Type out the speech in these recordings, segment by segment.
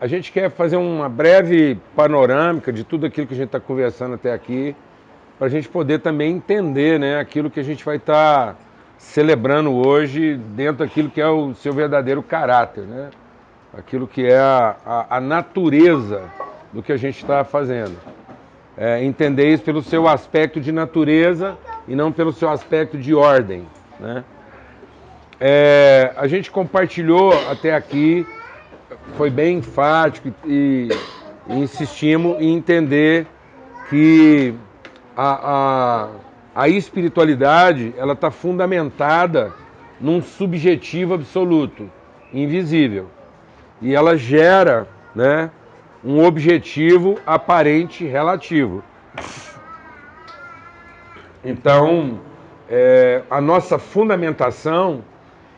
A gente quer fazer uma breve panorâmica de tudo aquilo que a gente está conversando até aqui, para a gente poder também entender, né, aquilo que a gente vai estar celebrando hoje dentro daquilo que é o seu verdadeiro caráter, né? Aquilo que é a natureza do que a gente está fazendo. Entender isso pelo seu aspecto de natureza e não pelo seu aspecto de ordem, né? A gente compartilhou até aqui, foi bem enfático e insistimos em entender que a espiritualidade ela está fundamentada num subjetivo absoluto, invisível. E ela gera, né, um objetivo aparente relativo. Então, a nossa fundamentação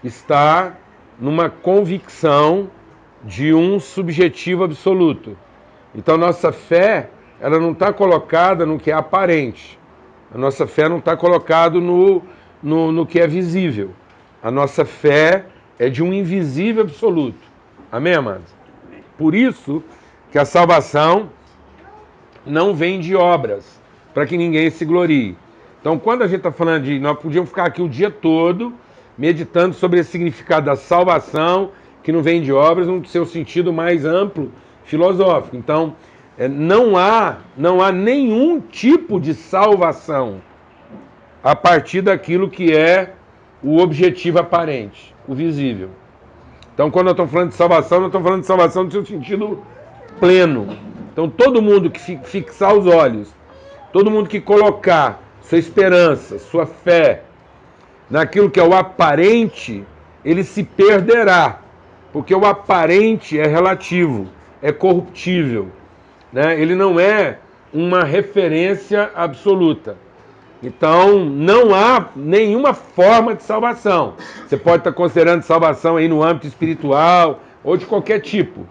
está numa convicção de um subjetivo absoluto. Então, nossa fé, ela não está colocada no que é aparente. A nossa fé não está colocada no que é visível. A nossa fé é de um invisível absoluto. Amém, amados? Por isso que a salvação não vem de obras, para que ninguém se glorie. Então, quando a gente está falando de... Nós podíamos ficar aqui o dia todo meditando sobre esse significado da salvação, que não vem de obras, no seu sentido mais amplo, filosófico. Então, não há nenhum tipo de salvação a partir daquilo que é o objetivo aparente, o visível. Então, quando nós estamos falando de salvação, nós estamos falando de salvação no seu sentido pleno. Então, todo mundo que fixar os olhos, todo mundo que colocar sua esperança, sua fé naquilo que é o aparente, ele se perderá. Porque o aparente é relativo, é corruptível, né? Ele não é uma referência absoluta. Então, não há nenhuma forma de salvação. Você pode estar considerando salvação aí no âmbito espiritual ou de qualquer tipo.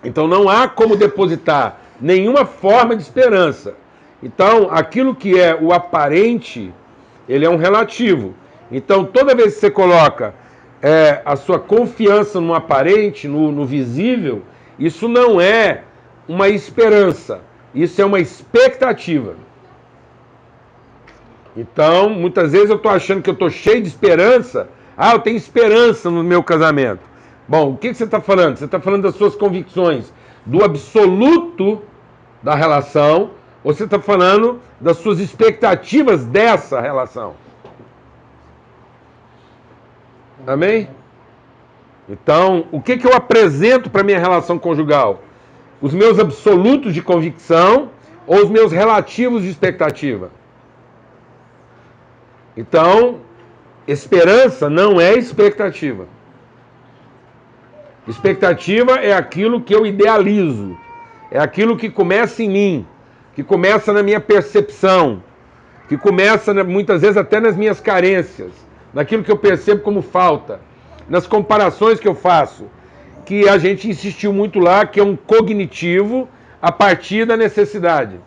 Então, não há como depositar nenhuma forma de esperança. Então, aquilo que é o aparente, ele é um relativo. Então, toda vez que você coloca a sua confiança no aparente, no visível, isso não é uma esperança, isso é uma expectativa. Então, muitas vezes eu estou achando que eu estou cheio de esperança. Eu tenho esperança no meu casamento. Bom, o que você está falando? Você está falando das suas convicções, do absoluto da relação, ou você está falando das suas expectativas dessa relação? Amém? Então, o que eu apresento para a minha relação conjugal? Os meus absolutos de convicção ou os meus relativos de expectativa? Então, esperança não é expectativa. Expectativa é aquilo que eu idealizo, é aquilo que começa em mim, que começa na minha percepção, que começa muitas vezes até nas minhas carências, naquilo que eu percebo como falta, nas comparações que eu faço, que a gente insistiu muito lá, que é um cognitivo a partir da necessidade.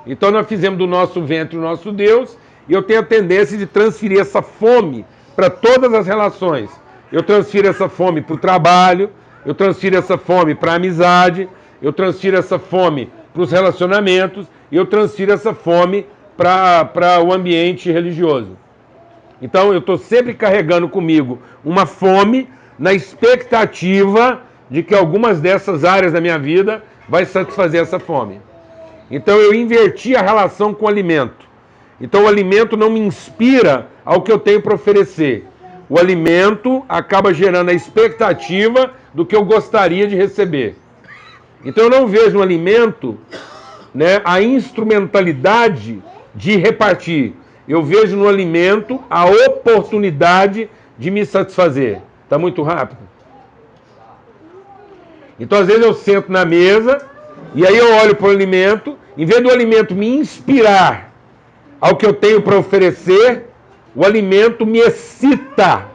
Então nós fizemos do nosso ventre o nosso Deus, e eu tenho a tendência de transferir essa fome para todas as relações. Eu transfiro essa fome para o trabalho, eu transfiro essa fome para a amizade, eu transfiro essa fome para os relacionamentos, e eu transfiro essa fome para o ambiente religioso. Então eu estou sempre carregando comigo uma fome na expectativa de que algumas dessas áreas da minha vida vai satisfazer essa fome. Então eu inverti a relação com o alimento. Então o alimento não me inspira ao que eu tenho para oferecer. O alimento acaba gerando a expectativa do que eu gostaria de receber. Então eu não vejo no alimento, né, a instrumentalidade de repartir. Eu vejo no alimento a oportunidade de me satisfazer. Está muito rápido? Então às vezes eu sento na mesa e aí eu olho para o alimento, em vez do alimento me inspirar ao que eu tenho para oferecer, o alimento me excita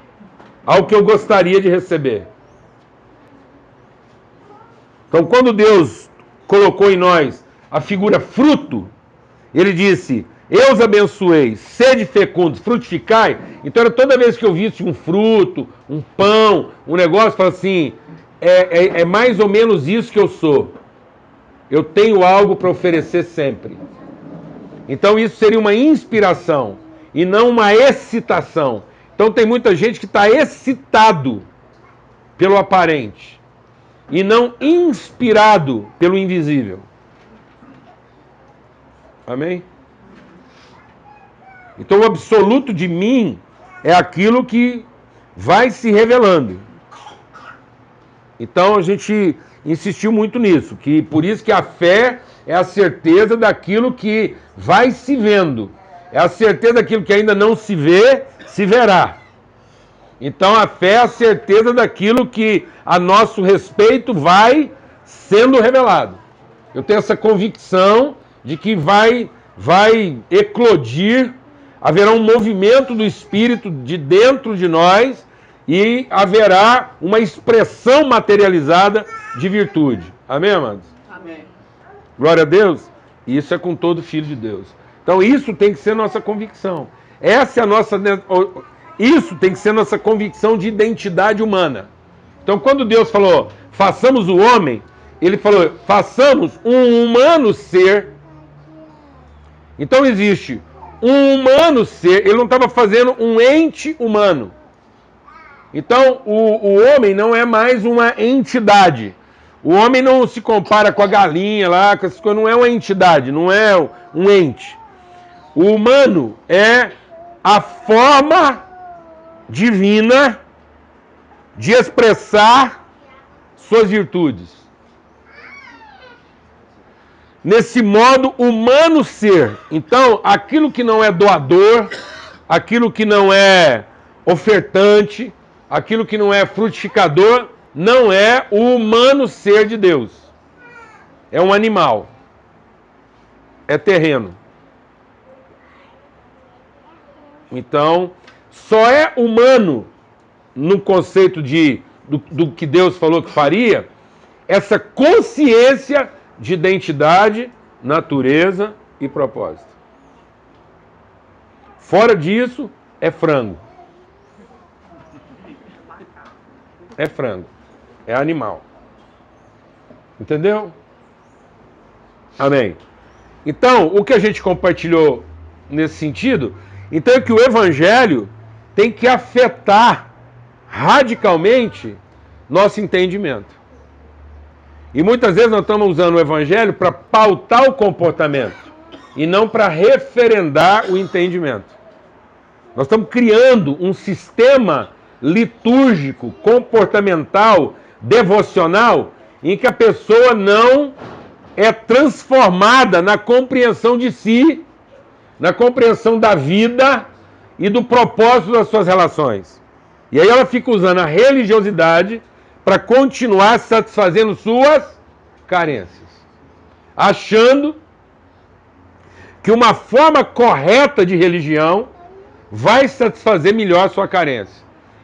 ao que eu gostaria de receber. Então, quando Deus colocou em nós a figura fruto, Ele disse: eu os abençoei, sede fecundos, frutificai. Então, era toda vez que eu visse um fruto, um pão, um negócio, eu falava assim: é mais ou menos isso que eu sou. Eu tenho algo para oferecer sempre. Então isso seria uma inspiração e não uma excitação. Então tem muita gente que está excitado pelo aparente e não inspirado pelo invisível. Amém? Então o absoluto de mim é aquilo que vai se revelando. Então a gente insistiu muito nisso, que por isso que a fé é a certeza daquilo que vai se vendo. É a certeza daquilo que ainda não se vê, se verá. Então a fé é a certeza daquilo que a nosso respeito vai sendo revelado. Eu tenho essa convicção de que vai eclodir, haverá um movimento do Espírito de dentro de nós e haverá uma expressão materializada de virtude. Amém, amados? Amém. Glória a Deus. Isso é com todo filho de Deus. Então isso tem que ser nossa convicção. Essa é a nossa... Isso tem que ser nossa convicção de identidade humana. Então quando Deus falou, façamos o homem, ele falou, façamos um humano ser. Então existe um humano ser, ele não estava fazendo um ente humano. Então o homem não é mais uma entidade. O homem não se compara com a galinha lá, com essas coisas, não é uma entidade, não é um ente. O humano é a forma divina de expressar suas virtudes. Nesse modo humano ser. Então, aquilo que não é doador, aquilo que não é ofertante, aquilo que não é frutificador, não é o humano ser de Deus. É um animal. É terreno. Então, só é humano no conceito do que Deus falou que faria, essa consciência de identidade, natureza e propósito. Fora disso, é frango. É frango. É animal. Entendeu? Amém. Então, o que a gente compartilhou nesse sentido, então é que o Evangelho tem que afetar radicalmente nosso entendimento. E muitas vezes nós estamos usando o Evangelho para pautar o comportamento e não para referendar o entendimento. Nós estamos criando um sistema litúrgico, comportamental, devocional, em que a pessoa não é transformada na compreensão de si, na compreensão da vida e do propósito das suas relações. E aí ela fica usando a religiosidade para continuar satisfazendo suas carências, achando que uma forma correta de religião vai satisfazer melhor a sua carência.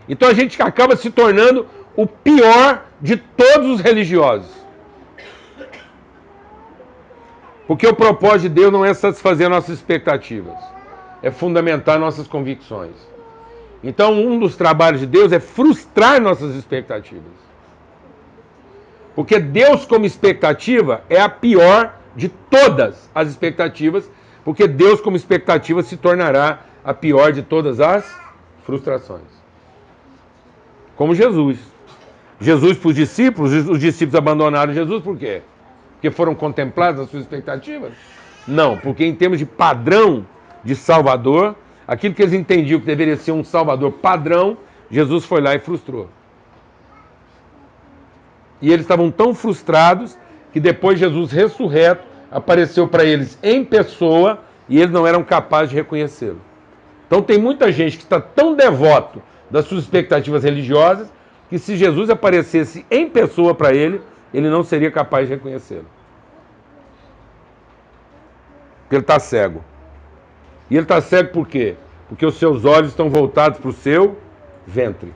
Então a gente acaba se tornando o pior de todos os religiosos. Porque o propósito de Deus não é satisfazer nossas expectativas, é fundamentar nossas convicções. Então um dos trabalhos de Deus é frustrar nossas expectativas. Porque Deus como expectativa é a pior de todas as expectativas, porque Deus como expectativa se tornará a pior de todas as frustrações. Como Jesus. Jesus para os discípulos abandonaram Jesus por quê? Porque foram contemplados as suas expectativas? Não, porque em termos de padrão de Salvador, aquilo que eles entendiam que deveria ser um Salvador padrão, Jesus foi lá e frustrou. E eles estavam tão frustrados que depois Jesus ressurreto apareceu para eles em pessoa e eles não eram capazes de reconhecê-lo. Então tem muita gente que está tão devoto das suas expectativas religiosas que se Jesus aparecesse em pessoa para ele, ele não seria capaz de reconhecê-lo. Porque ele está cego. E ele está cego por quê? Porque os seus olhos estão voltados para o seu ventre.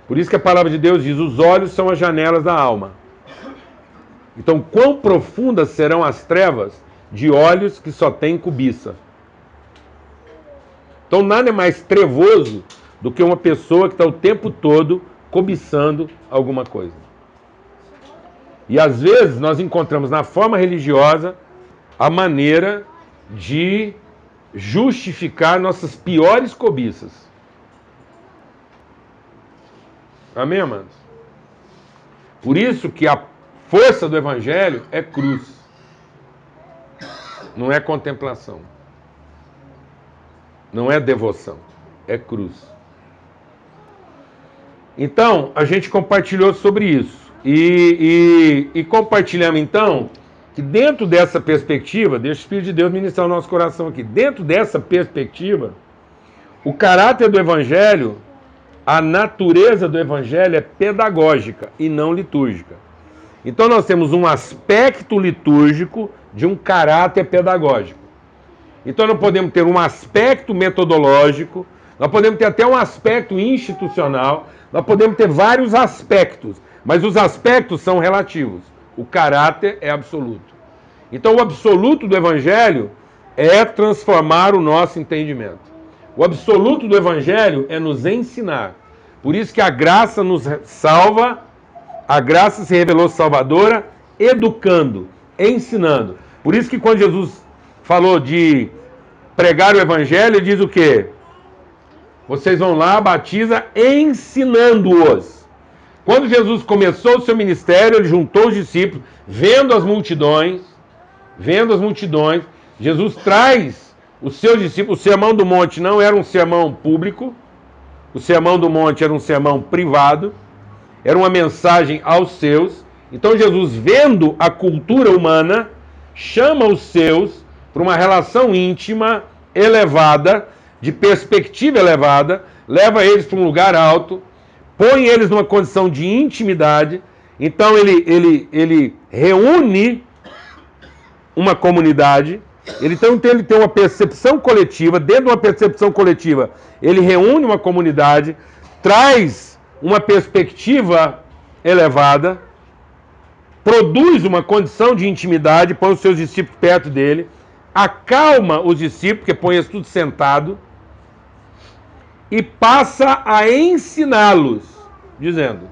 Por isso que a palavra de Deus diz, os olhos são as janelas da alma. Então, quão profundas serão as trevas de olhos que só têm cobiça? Então, nada é mais trevoso do que uma pessoa que está o tempo todo cobiçando alguma coisa. E às vezes nós encontramos na forma religiosa a maneira de justificar nossas piores cobiças. Amém, amados? Por isso que a força do Evangelho é cruz, não é contemplação, não é devoção, é cruz. Então, a gente compartilhou sobre isso. E compartilhamos, então, que dentro dessa perspectiva, deixa o Espírito de Deus ministrar o nosso coração aqui, dentro dessa perspectiva, o caráter do Evangelho, a natureza do Evangelho é pedagógica e não litúrgica. Então nós temos um aspecto litúrgico de um caráter pedagógico. Então nós podemos ter um aspecto metodológico, nós podemos ter até um aspecto institucional, nós podemos ter vários aspectos, mas os aspectos são relativos. O caráter é absoluto. Então o absoluto do Evangelho é transformar o nosso entendimento. O absoluto do Evangelho é nos ensinar. Por isso que a graça nos salva, a graça se revelou salvadora, educando, ensinando. Por isso que quando Jesus falou de pregar o Evangelho, ele diz o quê? Vocês vão lá, batiza, ensinando-os. Quando Jesus começou o seu ministério, ele juntou os discípulos, vendo as multidões, Jesus traz os seus discípulos. O Sermão do Monte não era um sermão público, o Sermão do Monte era um sermão privado, era uma mensagem aos seus. Então Jesus, vendo a cultura humana, chama os seus para uma relação íntima, elevada, de perspectiva elevada, leva eles para um lugar alto, põe eles numa condição de intimidade. Então ele reúne uma comunidade. Ele tem uma percepção coletiva. Dentro de uma percepção coletiva, ele reúne uma comunidade, traz uma perspectiva elevada, produz uma condição de intimidade, põe os seus discípulos perto dele, acalma os discípulos, porque põe eles tudo sentado, e passa a ensiná-los, dizendo.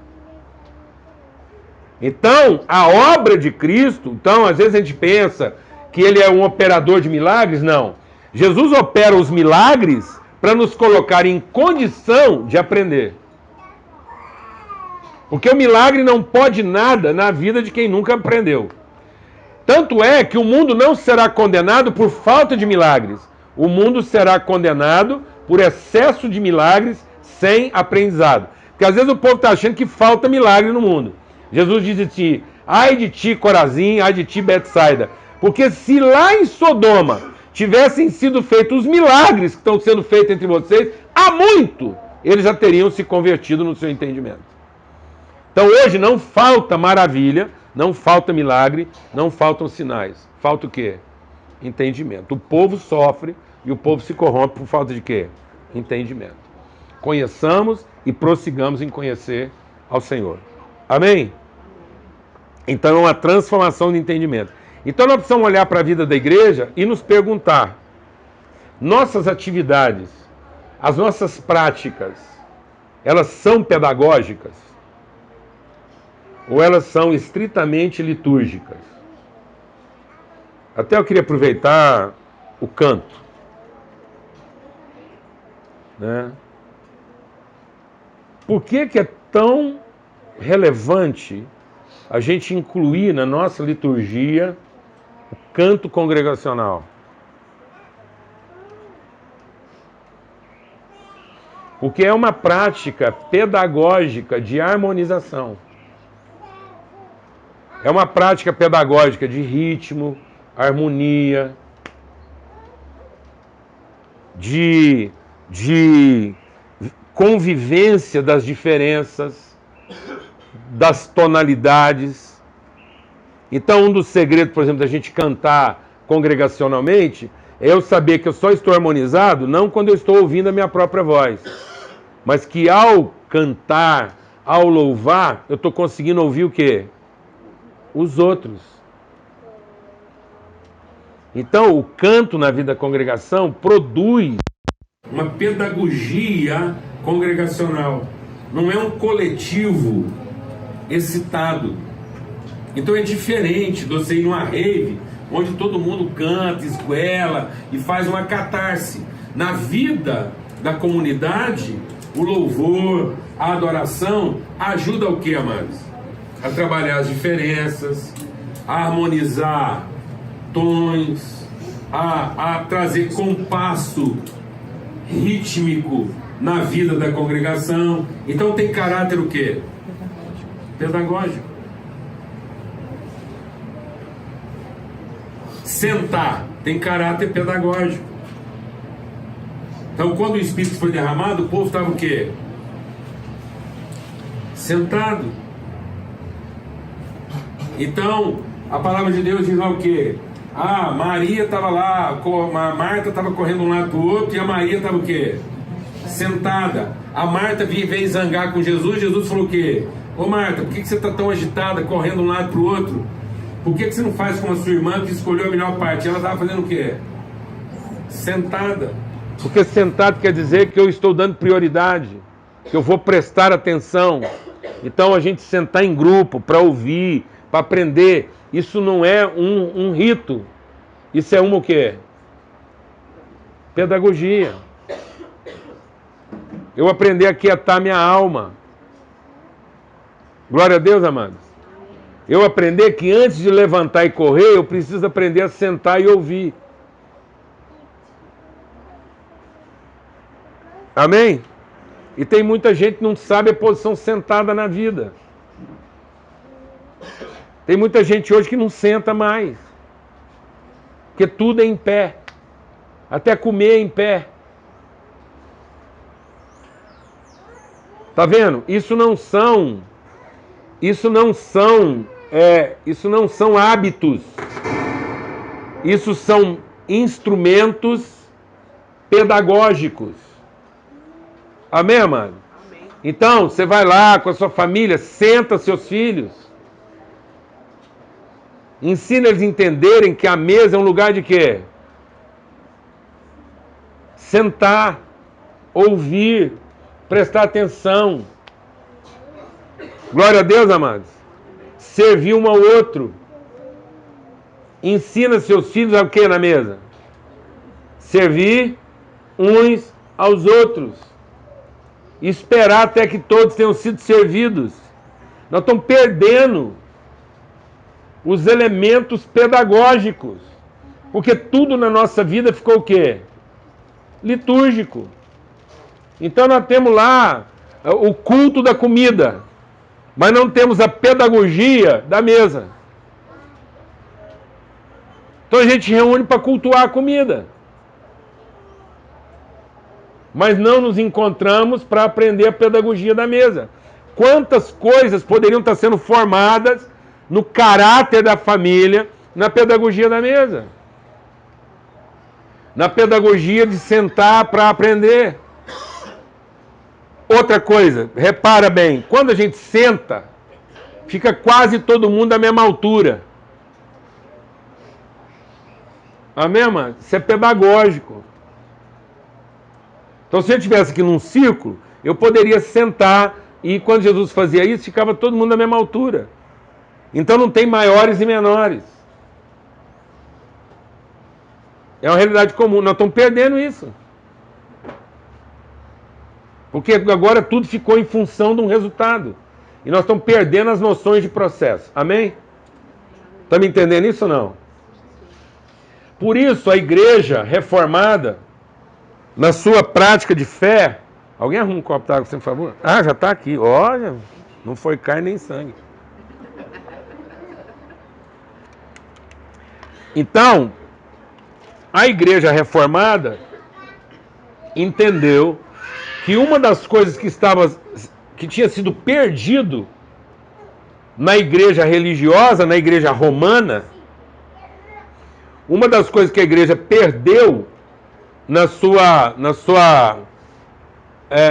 Então, a obra de Cristo, então, às vezes a gente pensa que ele é um operador de milagres. Não. Jesus opera os milagres para nos colocar em condição de aprender. Porque o milagre não pode nada na vida de quem nunca aprendeu. Tanto é que o mundo não será condenado por falta de milagres. O mundo será condenado por excesso de milagres sem aprendizado. Porque às vezes o povo está achando que falta milagre no mundo. Jesus diz assim: ai de ti, Corazim, ai de ti, Betsaida. Porque se lá em Sodoma tivessem sido feitos os milagres que estão sendo feitos entre vocês, há muito eles já teriam se convertido no seu entendimento. Então hoje não falta maravilha, não falta milagre, não faltam sinais. Falta o quê? Entendimento. O povo sofre e o povo se corrompe por falta de quê? Entendimento. Conheçamos e prossigamos em conhecer ao Senhor. Amém? Então é uma transformação de entendimento. Então nós precisamos olhar para a vida da igreja e nos perguntar: nossas atividades, as nossas práticas, elas são pedagógicas? Ou elas são estritamente litúrgicas? Até eu queria aproveitar o canto, né? Por que é tão relevante a gente incluir na nossa liturgia o canto congregacional? Porque é uma prática pedagógica de harmonização. É uma prática pedagógica de ritmo, harmonia, de convivência das diferenças, das tonalidades. Então, um dos segredos, por exemplo, da gente cantar congregacionalmente é eu saber que eu só estou harmonizado não quando eu estou ouvindo a minha própria voz, mas que ao cantar, ao louvar, eu estou conseguindo ouvir o quê? Os outros. Então, o canto na vida da congregação produz uma pedagogia congregacional. Não é um coletivo excitado. Então é diferente de você ir numa rave, onde todo mundo canta, esguela e faz uma catarse. Na vida da comunidade, o louvor, a adoração, ajuda o que, amados? A trabalhar as diferenças, a harmonizar tons, a trazer compasso rítmico na vida da congregação. Então tem caráter o quê? Pedagógico. Sentar tem caráter pedagógico. Então quando o Espírito foi derramado, o povo estava o quê? Sentado. Então a palavra de Deus diz lá o quê? Ah, Maria estava lá, a Marta estava correndo de um lado para o outro, e a Maria estava o quê? Sentada. A Marta veio zangar com Jesus. Jesus falou o quê? Ô Marta, por que você está tão agitada, correndo de um lado para o outro? Por que você não faz como a sua irmã que escolheu a melhor parte? Ela estava fazendo o quê? Sentada. Porque sentado quer dizer que eu estou dando prioridade, que eu vou prestar atenção. Então a gente sentar em grupo para ouvir, para aprender, isso não é um rito. Isso é o quê? Pedagogia. Eu aprender a quietar minha alma. Glória a Deus, amados. Eu aprender que antes de levantar e correr, eu preciso aprender a sentar e ouvir. Amém? E tem muita gente que não sabe a posição sentada na vida. Tem muita gente hoje que não senta mais. Porque tudo é em pé. Até comer é em pé. Tá vendo? Isso não são hábitos. Isso são instrumentos pedagógicos. Amém, amado? Amém. Então, você vai lá com a sua família, senta seus filhos. Ensina eles a entenderem que a mesa é um lugar de quê? Sentar, ouvir, prestar atenção. Glória a Deus, amados. Servir um ao outro. Ensina seus filhos a o que na mesa? Servir uns aos outros. Esperar até que todos tenham sido servidos. Nós estamos perdendo os elementos pedagógicos. Porque tudo na nossa vida ficou o quê? Litúrgico. Então nós temos lá o culto da comida, mas não temos a pedagogia da mesa. Então a gente reúne para cultuar a comida, mas não nos encontramos para aprender a pedagogia da mesa. Quantas coisas poderiam estar sendo formadas no caráter da família, na pedagogia da mesa, na pedagogia de sentar para aprender. Outra coisa, repara bem, quando a gente senta, fica quase todo mundo da mesma altura. Amém, mano? Isso é pedagógico. Então, se eu estivesse aqui num círculo, eu poderia sentar e quando Jesus fazia isso, ficava todo mundo da mesma altura. Então não tem maiores e menores. É uma realidade comum. Nós estamos perdendo isso. Porque agora tudo ficou em função de um resultado. E nós estamos perdendo as noções de processo. Amém? Está me entendendo isso ou não? Por isso, a igreja reformada, na sua prática de fé... Alguém arruma um copo d'água, por favor? Ah, já está aqui. Olha, não foi carne nem sangue. Então, a igreja reformada entendeu que uma das coisas que tinha sido perdido na igreja religiosa, na igreja romana, uma das coisas que a igreja perdeu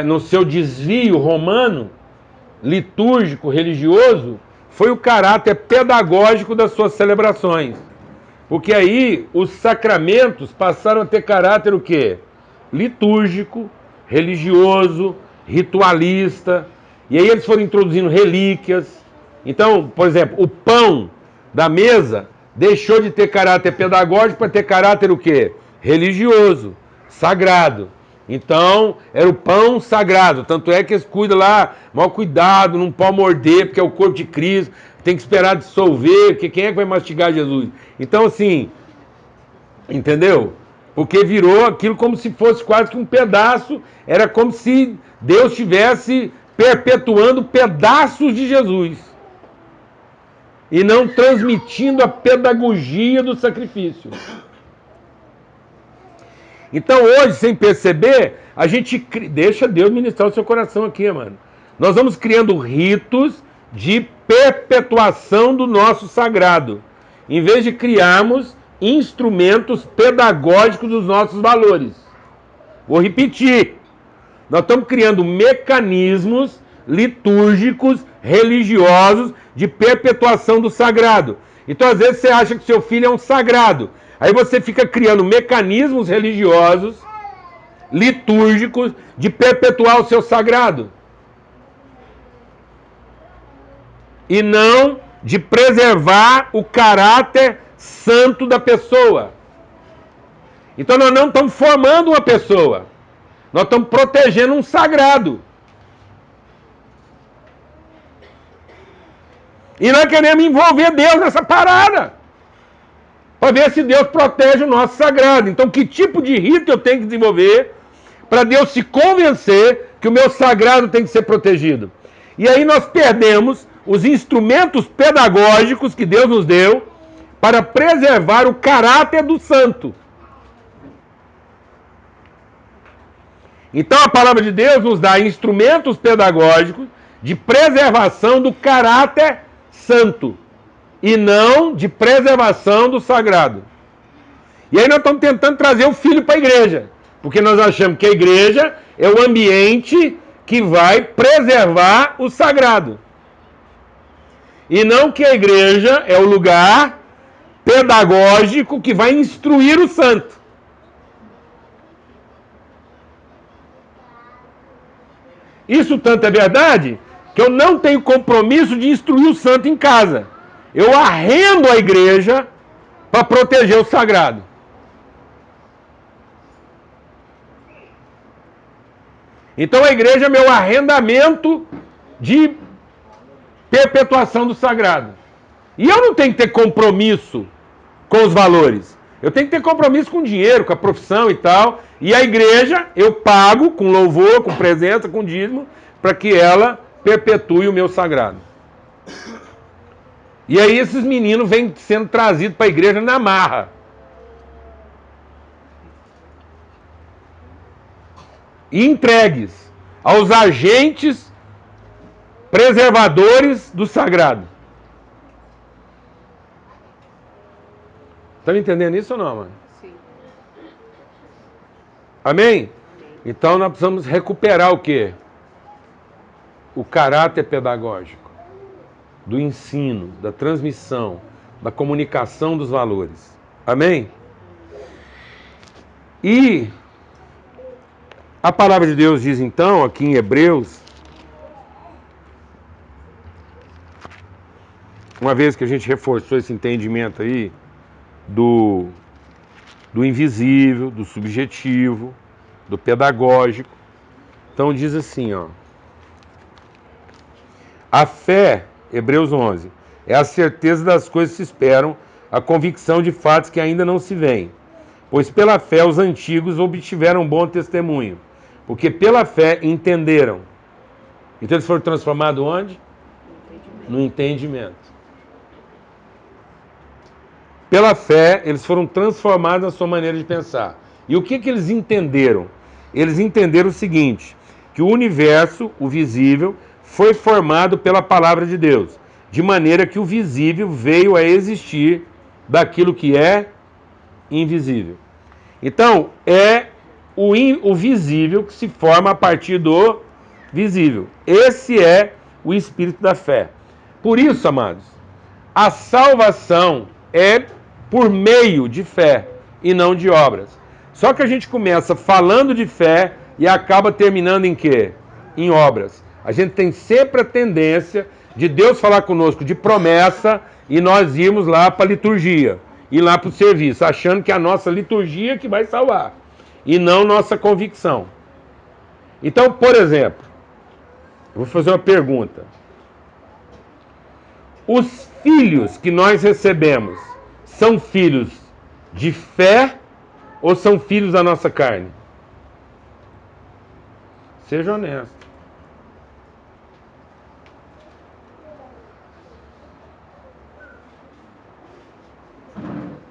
no seu desvio romano, litúrgico, religioso, foi o caráter pedagógico das suas celebrações. Porque aí os sacramentos passaram a ter caráter o quê? Litúrgico, religioso, ritualista. E aí eles foram introduzindo relíquias, Então, por exemplo, o pão da mesa deixou de ter caráter pedagógico para ter caráter o quê? Religioso, sagrado. Então, era o pão sagrado. Tanto é que eles cuidam lá, mal cuidado, não pode morder, porque é o corpo de Cristo, tem que esperar dissolver, porque quem é que vai mastigar Jesus? Então, assim, entendeu? Porque virou aquilo como se fosse quase que um pedaço, era como se Deus estivesse perpetuando pedaços de Jesus e não transmitindo a pedagogia do sacrifício. Então hoje, sem perceber, a gente deixa Deus ministrar o seu coração aqui, mano. Nós vamos criando ritos de perpetuação do nosso sagrado, em vez de criarmos instrumentos pedagógicos dos nossos valores. Vou repetir. Nós estamos criando mecanismos litúrgicos, religiosos, de perpetuação do sagrado. Então, às vezes, você acha que seu filho é um sagrado. Aí você fica criando mecanismos religiosos, litúrgicos, de perpetuar o seu sagrado. E não de preservar o caráter santo da pessoa. Então, nós não estamos formando uma pessoa. Nós estamos protegendo um sagrado. E nós queremos envolver Deus nessa parada. Para ver se Deus protege o nosso sagrado. Então, que tipo de rito eu tenho que desenvolver para Deus se convencer que o meu sagrado tem que ser protegido? E aí nós perdemos os instrumentos pedagógicos que Deus nos deu para preservar o caráter do santo. Então a palavra de Deus nos dá instrumentos pedagógicos de preservação do caráter santo e não de preservação do sagrado. E aí nós estamos tentando trazer o filho para a igreja, porque nós achamos que a igreja é o ambiente que vai preservar o sagrado. E não que a igreja é o lugar pedagógico que vai instruir o santo. Isso tanto é verdade que eu não tenho compromisso de instruir o santo em casa. Eu arrendo a igreja para proteger o sagrado. Então a igreja é meu arrendamento de perpetuação do sagrado. E eu não tenho que ter compromisso com os valores. Eu tenho que ter compromisso com o dinheiro, com a profissão e tal. E a igreja eu pago com louvor, com presença, com dízimo, para que ela perpetue o meu sagrado. E aí esses meninos vêm sendo trazidos para a igreja na marra. E entregues aos agentes preservadores do sagrado. Tá me entendendo isso ou não, mano? Sim. Amém? Então nós precisamos recuperar o quê? O caráter pedagógico, do ensino, da transmissão, da comunicação dos valores. Amém? E a palavra de Deus diz então, aqui em Hebreus, uma vez que a gente reforçou esse entendimento aí, do invisível, do subjetivo, do pedagógico. Então diz assim, ó. A fé, Hebreus 11, é a certeza das coisas que se esperam, a convicção de fatos que ainda não se veem. Pois pela fé os antigos obtiveram bom testemunho, porque pela fé entenderam. Então eles foram transformados onde? No entendimento. Pela fé, eles foram transformados na sua maneira de pensar. E o que eles entenderam? Eles entenderam o seguinte, que o universo, o visível, foi formado pela palavra de Deus, de maneira que o visível veio a existir daquilo que é invisível. Então, é o visível que se forma a partir do visível. Esse é o espírito da fé. Por isso, amados, a salvação é por meio de fé e não de obras. Só que a gente começa falando de fé e acaba terminando em quê? Em obras. A gente tem sempre a tendência de Deus falar conosco de promessa e nós irmos lá para a liturgia, ir lá para o serviço, achando que é a nossa liturgia que vai salvar, e não nossa convicção. Então, por exemplo, eu vou fazer uma pergunta. Os filhos que nós recebemos são filhos de fé ou são filhos da nossa carne? Seja honesto.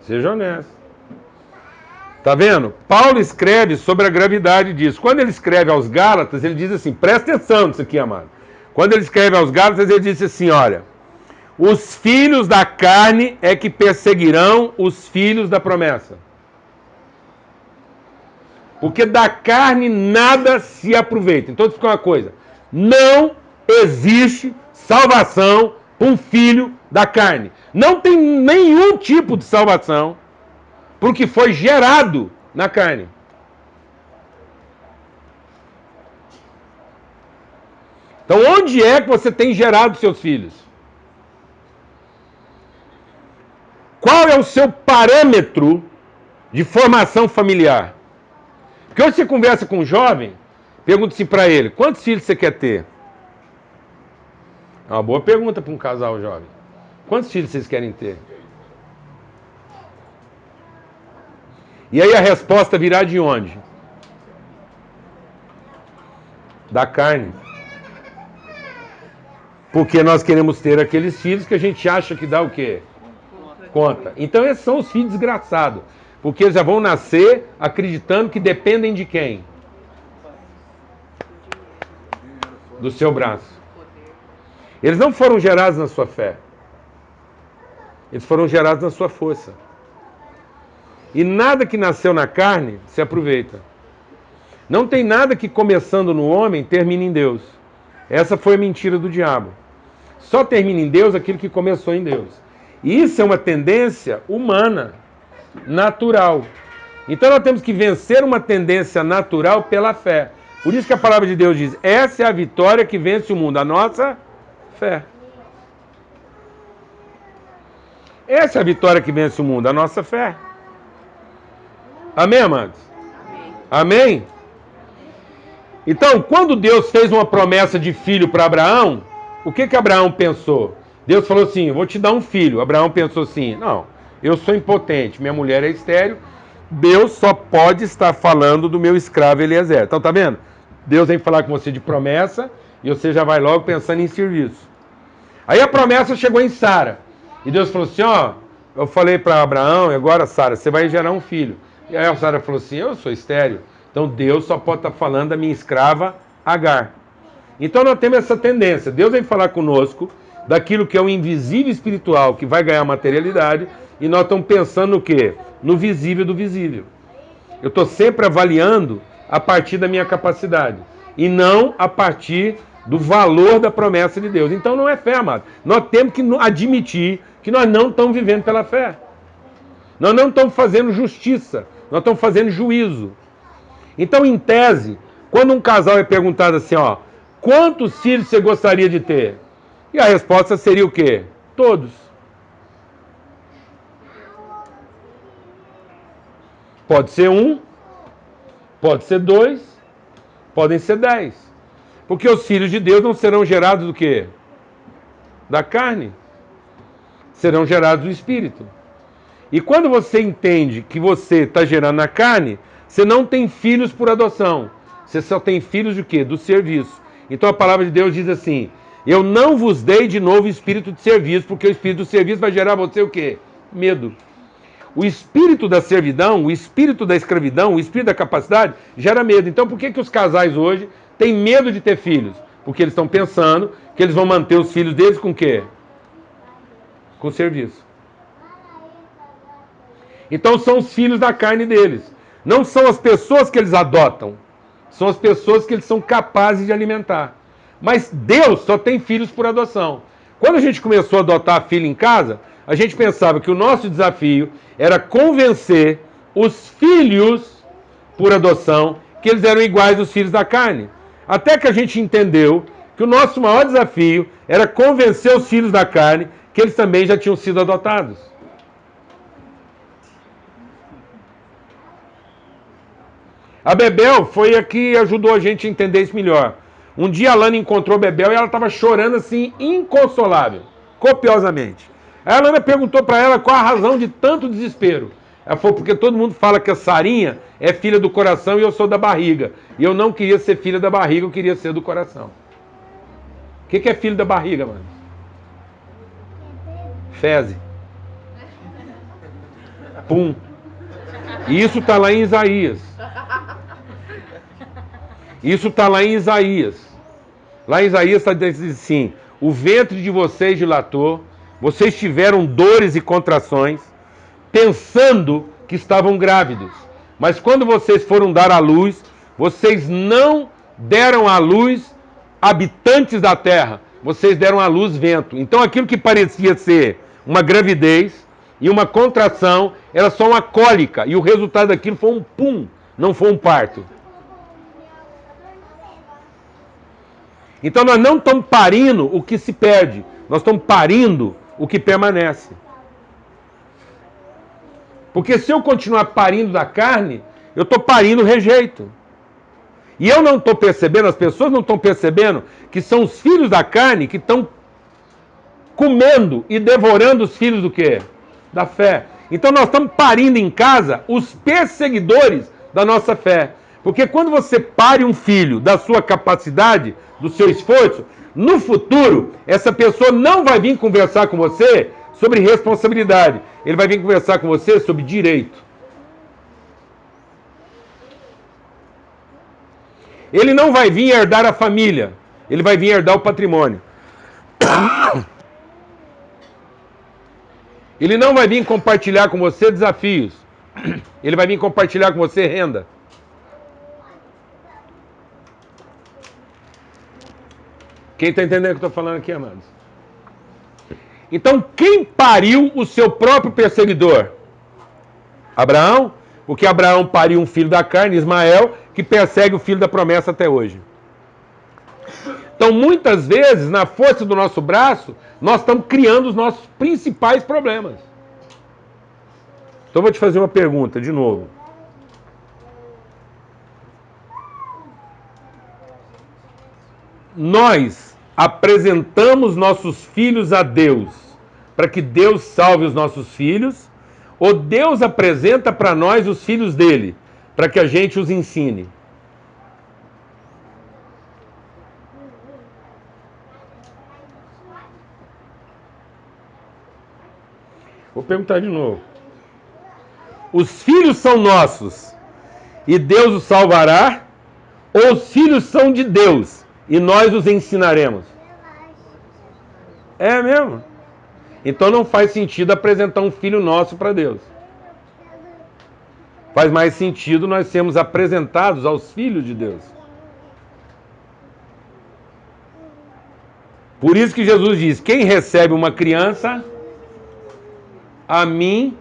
Seja honesto. Tá vendo? Paulo escreve sobre a gravidade disso. Quando ele escreve aos Gálatas, ele diz assim, presta atenção nisso aqui, amado. Quando ele escreve aos Gálatas, ele diz assim, olha, os filhos da carne é que perseguirão os filhos da promessa. Porque da carne nada se aproveita. Então, fica uma coisa, não existe salvação para um filho da carne. Não tem nenhum tipo de salvação porque foi gerado na carne. Então, onde é que você tem gerado seus filhos? Qual é o seu parâmetro de formação familiar? Porque hoje você conversa com um jovem, pergunta-se para ele, quantos filhos você quer ter? É uma boa pergunta para um casal jovem. Quantos filhos vocês querem ter? E aí a resposta virá de onde? Da carne. Porque nós queremos ter aqueles filhos que a gente acha que dá o quê? Conta. Então esses são os filhos desgraçados. Porque eles já vão nascer acreditando que dependem de quem? Do seu braço. Eles não foram gerados na sua fé. Eles foram gerados na sua força. E nada que nasceu na carne se aproveita. Não tem nada que começando no homem termine em Deus. Essa foi a mentira do diabo. Só termina em Deus aquilo que começou em Deus. E isso é uma tendência humana, natural. Então nós temos que vencer uma tendência natural pela fé. Por isso que a palavra de Deus diz, essa é a vitória que vence o mundo, a nossa fé. Essa é a vitória que vence o mundo, a nossa fé. Amém, amados? Amém? Amém? Então, quando Deus fez uma promessa de filho para Abraão, o que Abraão pensou? Deus falou assim, vou te dar um filho. Abraão pensou assim, não, eu sou impotente, minha mulher é estéril, Deus só pode estar falando do meu escravo Eliezer. Então, tá vendo? Deus vem falar com você de promessa e você já vai logo pensando em serviço. Aí a promessa chegou em Sara. E Deus falou assim, ó, eu falei para Abraão, e agora, Sara, você vai gerar um filho. E aí a Sara falou assim, eu sou estéril. Então Deus só pode estar falando da minha escrava Agar. Então nós temos essa tendência. Deus vem falar conosco daquilo que é o invisível espiritual, que vai ganhar materialidade, e nós estamos pensando no quê? No visível do visível. Eu estou sempre avaliando a partir da minha capacidade, e não a partir do valor da promessa de Deus. Então não é fé, amado. Nós temos que admitir que nós não estamos vivendo pela fé. Nós não estamos fazendo justiça, nós estamos fazendo juízo. Então, em tese, quando um casal é perguntado assim, ó, quantos filhos você gostaria de ter? E a resposta seria o quê? Todos. Pode ser 1, pode ser 2, podem ser 10. Porque os filhos de Deus não serão gerados do quê? Da carne. Serão gerados do Espírito. E quando você entende que você está gerando na carne, você não tem filhos por adoção. Você só tem filhos de quê? Do serviço. Então a palavra de Deus diz assim, eu não vos dei de novo espírito de serviço, porque o espírito do serviço vai gerar você o quê? Medo. O espírito da servidão, o espírito da escravidão, o espírito da capacidade gera medo. Então por que os casais hoje têm medo de ter filhos? Porque eles estão pensando que eles vão manter os filhos deles com o quê? Com serviço. Então são os filhos da carne deles. Não são as pessoas que eles adotam. São as pessoas que eles são capazes de alimentar. Mas Deus só tem filhos por adoção. Quando a gente começou a adotar filho em casa, a gente pensava que o nosso desafio era convencer os filhos por adoção que eles eram iguais aos filhos da carne. Até que a gente entendeu que o nosso maior desafio era convencer os filhos da carne que eles também já tinham sido adotados. A Bebel foi a que ajudou a gente a entender isso melhor. Um dia a Lana encontrou a Bebel e ela estava chorando assim, inconsolável, copiosamente. Aí a Lana perguntou para ela qual a razão de tanto desespero. Ela falou, porque todo mundo fala que a Sarinha é filha do coração e eu sou da barriga. E eu não queria ser filha da barriga, eu queria ser do coração. O que é filho da barriga, mano? Feze. Pum. E isso está lá em Isaías. Isso está lá em Isaías. Lá em Isaías está dizendo assim: o ventre de vocês dilatou, vocês tiveram dores e contrações, pensando que estavam grávidos. Mas quando vocês foram dar à luz, vocês não deram à luz habitantes da terra, vocês deram à luz vento. Então aquilo que parecia ser uma gravidez e uma contração era só uma cólica, e o resultado daquilo foi um pum, não foi um parto. Então nós não estamos parindo o que se perde, nós estamos parindo o que permanece. Porque se eu continuar parindo da carne, eu estou parindo rejeito. E eu não estou percebendo, as pessoas não estão percebendo que são os filhos da carne que estão comendo e devorando os filhos do quê? Da fé. Então nós estamos parindo em casa os perseguidores da nossa fé. Porque quando você pare um filho da sua capacidade, do seu esforço, no futuro, essa pessoa não vai vir conversar com você sobre responsabilidade. Ele vai vir conversar com você sobre direito. Ele não vai vir herdar a família. Ele vai vir herdar o patrimônio. Ele não vai vir compartilhar com você desafios. Ele vai vir compartilhar com você renda. Quem está entendendo o que eu estou falando aqui, amados? Então, quem pariu o seu próprio perseguidor? Abraão, porque Abraão pariu um filho da carne, Ismael, que persegue o filho da promessa até hoje. Então, muitas vezes, na força do nosso braço, nós estamos criando os nossos principais problemas. Então, eu vou te fazer uma pergunta de novo. Nós apresentamos nossos filhos a Deus para que Deus salve os nossos filhos, ou Deus apresenta para nós os filhos dele para que a gente os ensine? Vou perguntar de novo. Os filhos são nossos e Deus os salvará, ou os filhos são de Deus e nós os ensinaremos? É mesmo? Então não faz sentido apresentar um filho nosso para Deus. Faz mais sentido nós sermos apresentados aos filhos de Deus. Por isso que Jesus diz: quem recebe uma criança, a mim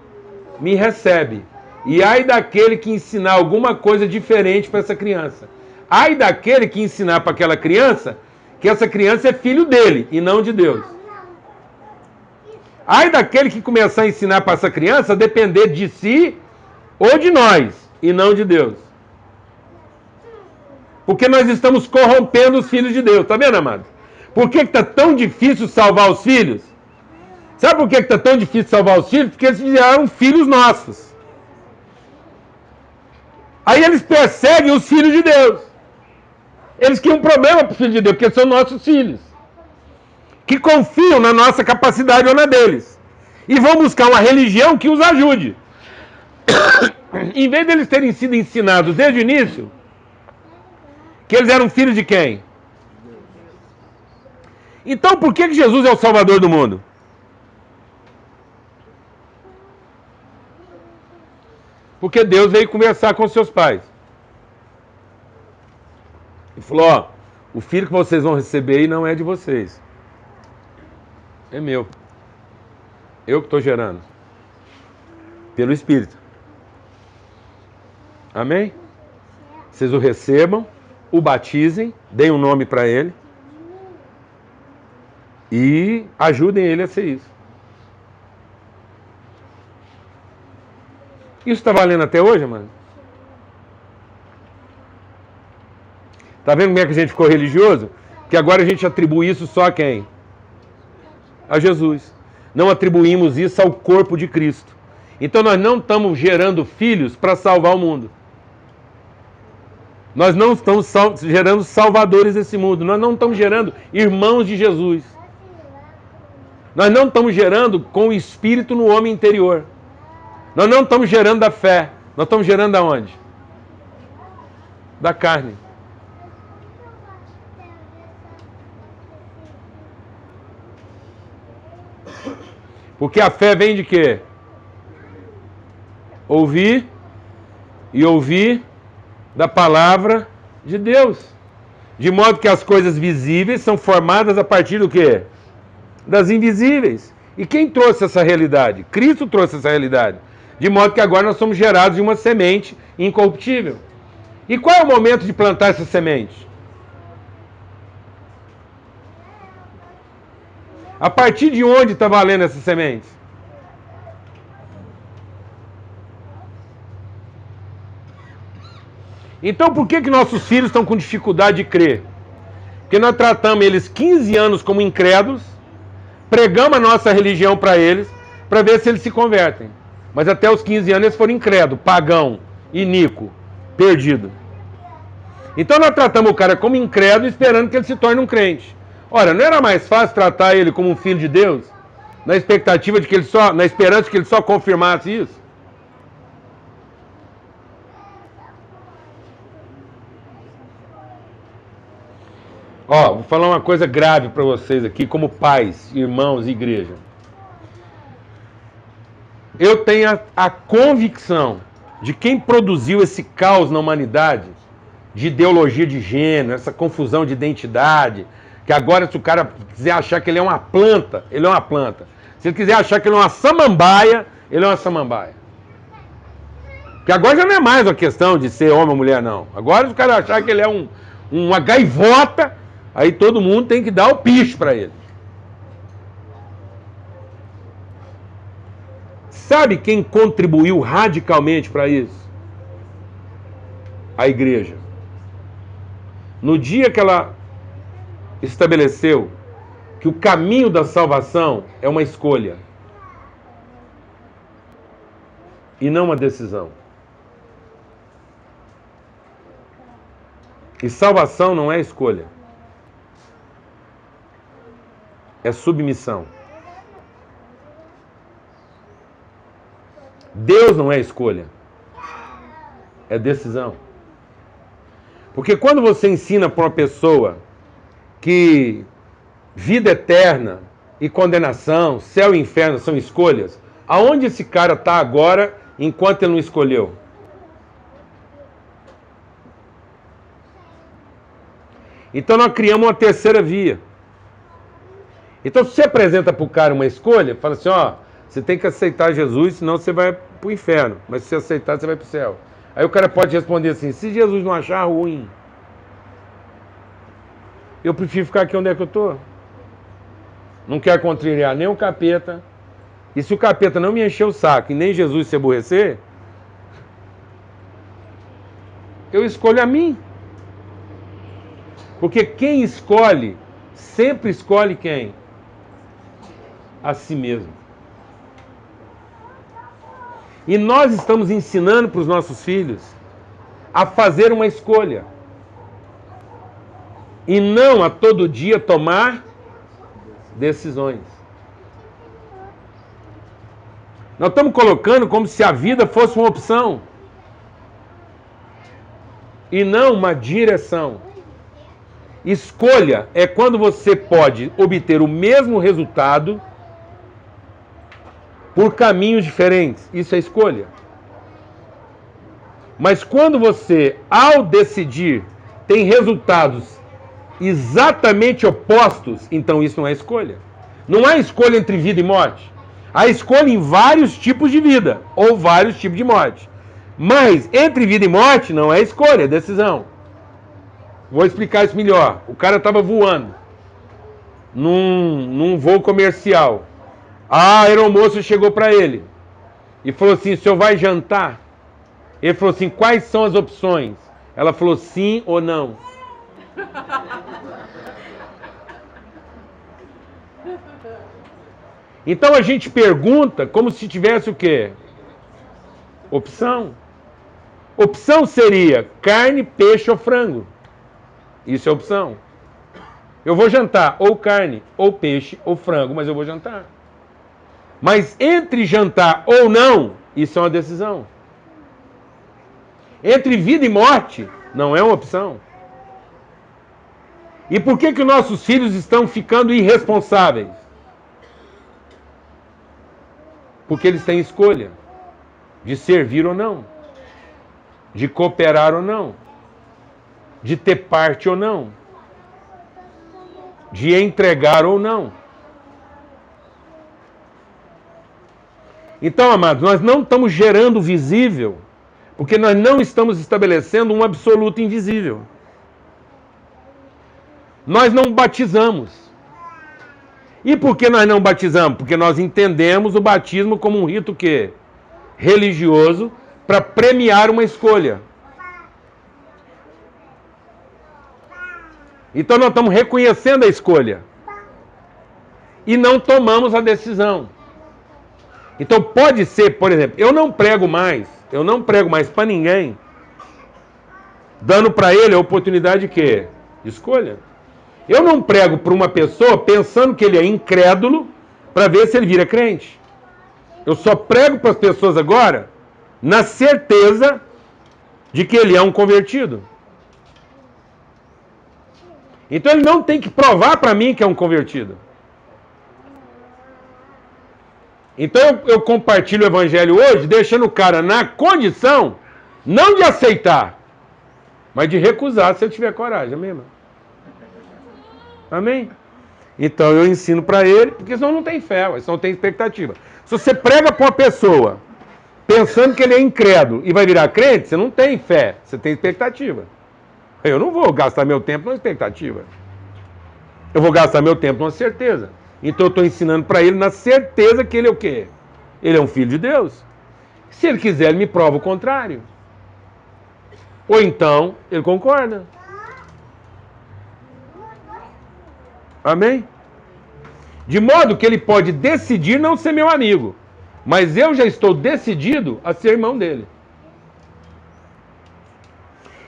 me recebe. E ai daquele que ensinar alguma coisa diferente para essa criança. Ai daquele que ensinar para aquela criança que essa criança é filho dele e não de Deus. Ai daquele que começar a ensinar para essa criança a depender de si ou de nós e não de Deus. Porque nós estamos corrompendo os filhos de Deus. Está vendo, amado? Por que está tão difícil salvar os filhos? Sabe por que está tão difícil salvar os filhos? Porque eles viraram filhos nossos. Aí eles perseguem os filhos de Deus. Eles criam um problema para os filhos de Deus, porque são nossos filhos. Que confiam na nossa capacidade ou na deles. E vão buscar uma religião que os ajude. Em vez deles terem sido ensinados desde o início, que eles eram filhos de quem? Então por que Jesus é o Salvador do mundo? Porque Deus veio conversar com seus pais. E falou: ó, o filho que vocês vão receber aí não é de vocês. É meu. Eu que estou gerando. Pelo Espírito. Amém? Vocês o recebam, o batizem, deem um nome para ele. E ajudem ele a ser isso. Isso está valendo até hoje, mano? Tá vendo como é que a gente ficou religioso? Que agora a gente atribui isso só a quem? A Jesus. Não atribuímos isso ao corpo de Cristo. Então nós não estamos gerando filhos para salvar o mundo. Nós não estamos gerando salvadores desse mundo. Nós não estamos gerando irmãos de Jesus. Nós não estamos gerando com o Espírito no homem interior. Nós não estamos gerando da fé. Nós estamos gerando da onde? Da carne. Porque a fé vem de quê? Ouvir e ouvir da palavra de Deus. De modo que as coisas visíveis são formadas a partir do quê? Das invisíveis. E quem trouxe essa realidade? Cristo trouxe essa realidade. De modo que agora nós somos gerados de uma semente incorruptível. E qual é o momento de plantar essa semente? A partir de onde está valendo essa semente? Então por que nossos filhos estão com dificuldade de crer? Porque nós tratamos eles 15 anos como incrédulos, pregamos a nossa religião para eles, para ver se eles se convertem. Mas até os 15 anos eles foram incrédulos, pagão, iníquo, perdido. Então nós tratamos o cara como incrédulo, esperando que ele se torne um crente. Ora, não era mais fácil tratar ele como um filho de Deus? Na expectativa de que ele só, na esperança de que ele só confirmasse isso? Ó, vou falar uma coisa grave para vocês aqui, como pais, irmãos e igreja. Eu tenho a convicção de quem produziu esse caos na humanidade, de ideologia de gênero, essa confusão de identidade, que agora se o cara quiser achar que ele é uma planta, ele é uma planta. Se ele quiser achar que ele é uma samambaia, ele é uma samambaia. Porque agora já não é mais uma questão de ser homem ou mulher, não. Agora se o cara achar que ele é uma gaivota, aí todo mundo tem que dar o picho para ele. Sabe quem contribuiu radicalmente para isso? A igreja. No dia que ela estabeleceu que o caminho da salvação é uma escolha e não uma decisão. E salvação não é escolha. É submissão. Deus não é escolha. É decisão. Porque quando você ensina para uma pessoa que vida eterna e condenação, céu e inferno são escolhas, aonde esse cara está agora enquanto ele não escolheu? Então nós criamos uma terceira via. Então se você apresenta para o cara uma escolha, fala assim, ó, você tem que aceitar Jesus, senão você vai para o inferno. Mas se você aceitar, você vai para o céu. Aí o cara pode responder assim, se Jesus não achar ruim, eu prefiro ficar aqui onde é que eu estou. Não quero contrariar nem o capeta. E se o capeta não me encher o saco e nem Jesus se aborrecer, eu escolho a mim. Porque quem escolhe, sempre escolhe quem? A si mesmo. E nós estamos ensinando para os nossos filhos a fazer uma escolha. E não a todo dia tomar decisões. Nós estamos colocando como se a vida fosse uma opção. E não uma direção. Escolha é quando você pode obter o mesmo resultado por caminhos diferentes. Isso é escolha. Mas quando você, ao decidir, tem resultados exatamente opostos, então isso não é escolha. Não há escolha entre vida e morte. Há escolha em vários tipos de vida, ou vários tipos de morte. Mas entre vida e morte não é escolha, é decisão. Vou explicar isso melhor. O cara estava voando. num voo comercial. A aeromoça chegou para ele e falou assim: o senhor vai jantar? Ele falou assim: quais são as opções? Ela falou: sim ou não. Então a gente pergunta como se tivesse o quê? Opção. Opção seria carne, peixe ou frango. Isso é opção. Eu vou jantar ou carne, ou peixe, ou frango, mas eu vou jantar. Mas entre jantar ou não, isso é uma decisão. Entre vida e morte, não é uma opção. E por que nossos filhos estão ficando irresponsáveis? Porque eles têm escolha de servir ou não, de cooperar ou não, de ter parte ou não, de entregar ou não. Então, amados, nós não estamos gerando visível, porque nós não estamos estabelecendo um absoluto invisível. Nós não batizamos. E por que nós não batizamos? Porque nós entendemos o batismo como um rito quê? Religioso, para premiar uma escolha. Então nós estamos reconhecendo a escolha. E não tomamos a decisão. Então pode ser, por exemplo, eu não prego mais para ninguém, dando para ele a oportunidade de quê? De escolha. Eu não prego para uma pessoa pensando que ele é incrédulo para ver se ele vira crente. Eu só prego para as pessoas agora na certeza de que ele é um convertido. Então ele não tem que provar para mim que é um convertido. Então eu compartilho o evangelho hoje, deixando o cara na condição, não de aceitar, mas de recusar se ele tiver coragem, amém, irmão? Amém? Então eu ensino para ele, porque senão não tem fé, senão não tem expectativa. Se você prega para uma pessoa, pensando que ele é incrédulo e vai virar crente, você não tem fé, você tem expectativa. Eu não vou gastar meu tempo numa expectativa. Eu vou gastar meu tempo numa certeza. Então eu estou ensinando para ele na certeza que ele é o quê? Ele é um filho de Deus. Se ele quiser, ele me prova o contrário. Ou então, ele concorda. Amém? De modo que ele pode decidir não ser meu amigo. Mas eu já estou decidido a ser irmão dele.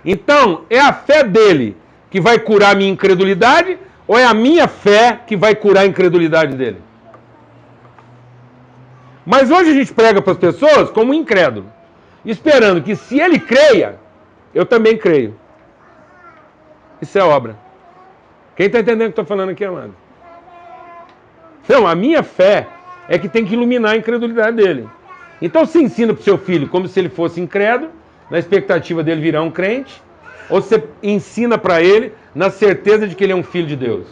Então, é a fé dele que vai curar a minha incredulidade ou é a minha fé que vai curar a incredulidade dele? Mas hoje a gente prega para as pessoas como um incrédulo, esperando que se ele creia, eu também creio. Isso é obra. Quem está entendendo o que eu estou falando aqui, amado? Então, a minha fé é que tem que iluminar a incredulidade dele. Então, você ensina para o seu filho como se ele fosse incrédulo, na expectativa dele virar um crente, ou você ensina para ele na certeza de que ele é um filho de Deus?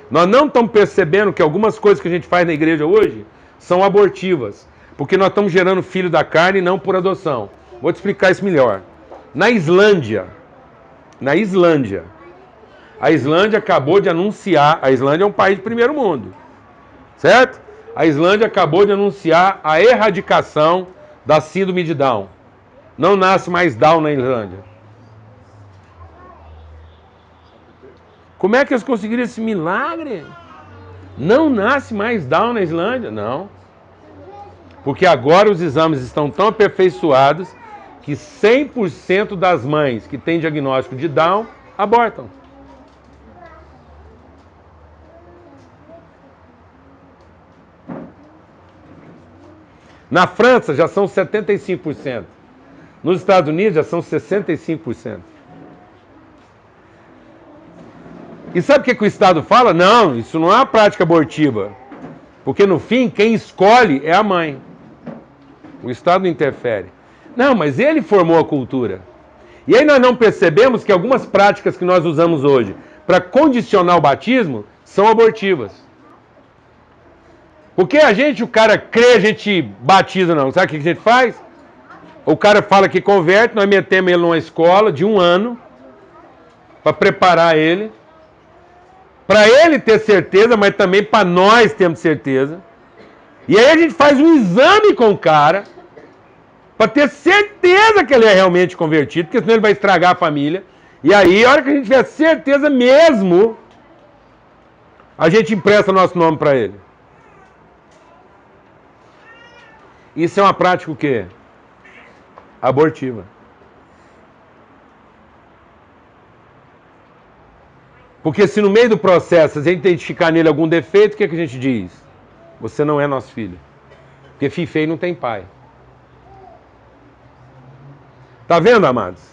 Nós não estamos percebendo que algumas coisas que a gente faz na igreja hoje são abortivas, porque nós estamos gerando filho da carne e não por adoção. Vou te explicar isso melhor. Na Islândia, a Islândia acabou de anunciar, a Islândia é um país de primeiro mundo, certo? A Islândia acabou de anunciar a erradicação da síndrome de Down. Não nasce mais Down na Islândia. Como é que eles conseguiram esse milagre? Não nasce mais Down na Islândia? Não. Porque agora os exames estão tão aperfeiçoados que 100% das mães que têm diagnóstico de Down abortam. Na França já são 75%. Nos Estados Unidos já são 65%. E sabe o que o Estado fala? Não, isso não é uma prática abortiva. Porque no fim, quem escolhe é a mãe. O Estado não interfere. Não, mas ele formou a cultura. E aí nós não percebemos que algumas práticas que nós usamos hoje para condicionar o batismo são abortivas. Porque o cara crê, a gente batiza não. Sabe o que a gente faz? O cara fala que converte, nós metemos ele numa escola de 1 ano para preparar ele. para ele ter certeza, mas também para nós termos certeza. E aí a gente faz um exame com o cara, para ter certeza que ele é realmente convertido, porque senão ele vai estragar a família. E aí, a hora que a gente tiver certeza mesmo, a gente empresta nosso nome para ele. Isso é uma prática o quê? Abortiva. Porque se no meio do processo a gente identificar nele algum defeito, o que a gente diz? Você não é nosso filho. Porque filho feio não tem pai. Tá vendo, amados?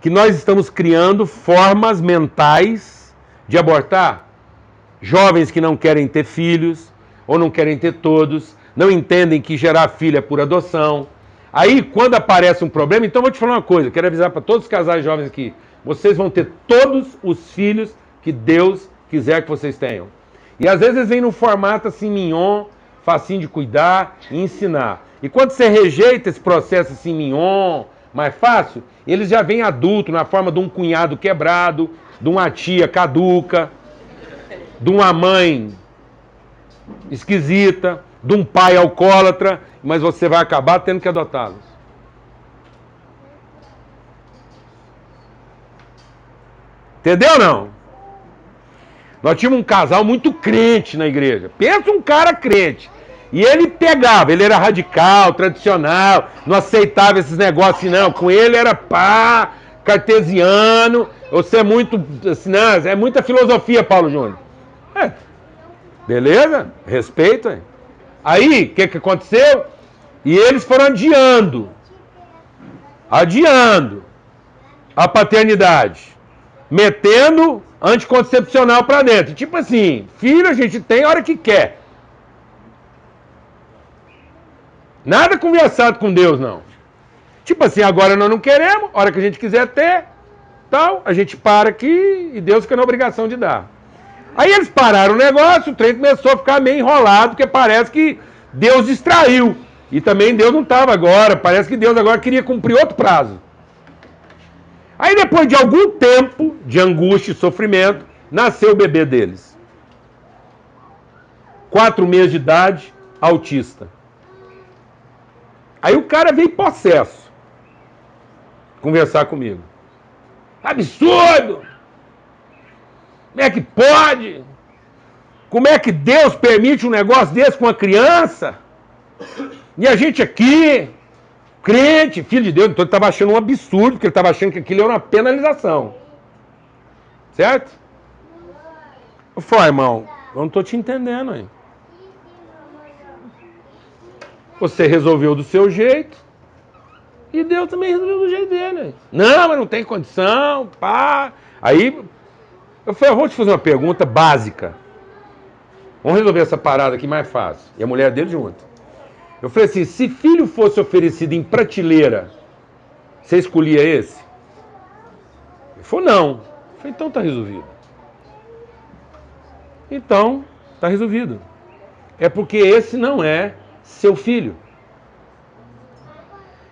Que nós estamos criando formas mentais de abortar. Jovens que não querem ter filhos, ou não querem ter todos, não entendem que gerar filho é por adoção. Aí, quando aparece um problema, então vou te falar uma coisa, quero avisar para todos os casais jovens aqui, vocês vão ter todos os filhos que Deus quiser que vocês tenham. E às vezes vem num formato assim mignon, facinho de cuidar e ensinar. E quando você rejeita esse processo assim mignon, mais fácil, eles já vêm adulto na forma de um cunhado quebrado, de uma tia caduca, de uma mãe esquisita, de um pai alcoólatra, mas você vai acabar tendo que adotá-los. Entendeu ou não? Nós tínhamos um casal muito crente na igreja. Pensa um cara crente. E ele pegava, ele era radical, tradicional, não aceitava esses negócios não. Com ele era pá, cartesiano. Você é muito, assim, não, é muita filosofia, Paulo Júnior. É, beleza? Respeito, hein? Aí, o que aconteceu? E eles foram adiando a paternidade, metendo anticoncepcional pra dentro. Tipo assim, filho a gente tem a hora que quer. Nada conversado com Deus, não. Tipo assim, agora nós não queremos, a hora que a gente quiser ter, tal, a gente para aqui e Deus fica na obrigação de dar. Aí eles pararam o negócio, o trem começou a ficar meio enrolado, porque parece que Deus distraiu. E também Deus não estava agora, parece que Deus agora queria cumprir outro prazo. Aí depois de algum tempo de angústia e sofrimento, nasceu o bebê deles. 4 meses de idade, autista. Aí o cara veio possesso conversar comigo. Absurdo! Como é que pode? Como é que Deus permite um negócio desse com uma criança? E a gente aqui, crente, filho de Deus, então ele estava achando um absurdo, porque ele estava achando que aquilo era uma penalização. Certo? Eu falei, irmão, eu não estou te entendendo aí. Você resolveu do seu jeito e Deus também resolveu do jeito dele. Não, mas não tem condição, pá. Aí eu falei, eu vou te fazer uma pergunta básica. Vamos resolver essa parada aqui mais fácil. E a mulher dele junto. Eu falei assim, se filho fosse oferecido em prateleira, você escolhia esse? Ele falou, não. Eu falei, então tá resolvido. Então, tá resolvido. É porque esse não é seu filho.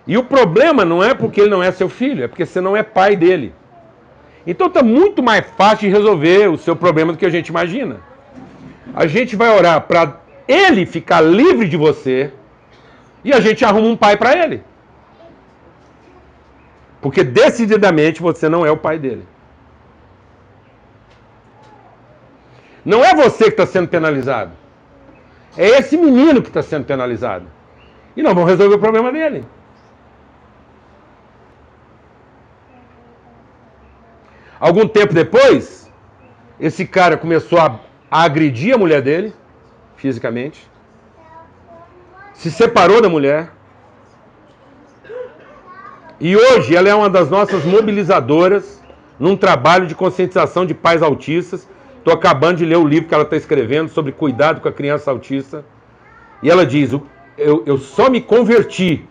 E o problema não é porque ele não é seu filho, é porque você não é pai dele. Então tá muito mais fácil de resolver o seu problema do que a gente imagina. A gente vai orar para ele ficar livre de você e a gente arruma um pai para ele. Porque decididamente você não é o pai dele. Não é você que está sendo penalizado. É esse menino que está sendo penalizado. E nós vamos resolver o problema dele. Algum tempo depois, esse cara começou a agredir a mulher dele, fisicamente. Se separou da mulher. E hoje ela é uma das nossas mobilizadoras num trabalho de conscientização de pais autistas. Estou acabando de ler o livro que ela está escrevendo sobre cuidado com a criança autista. E ela diz, eu só me converti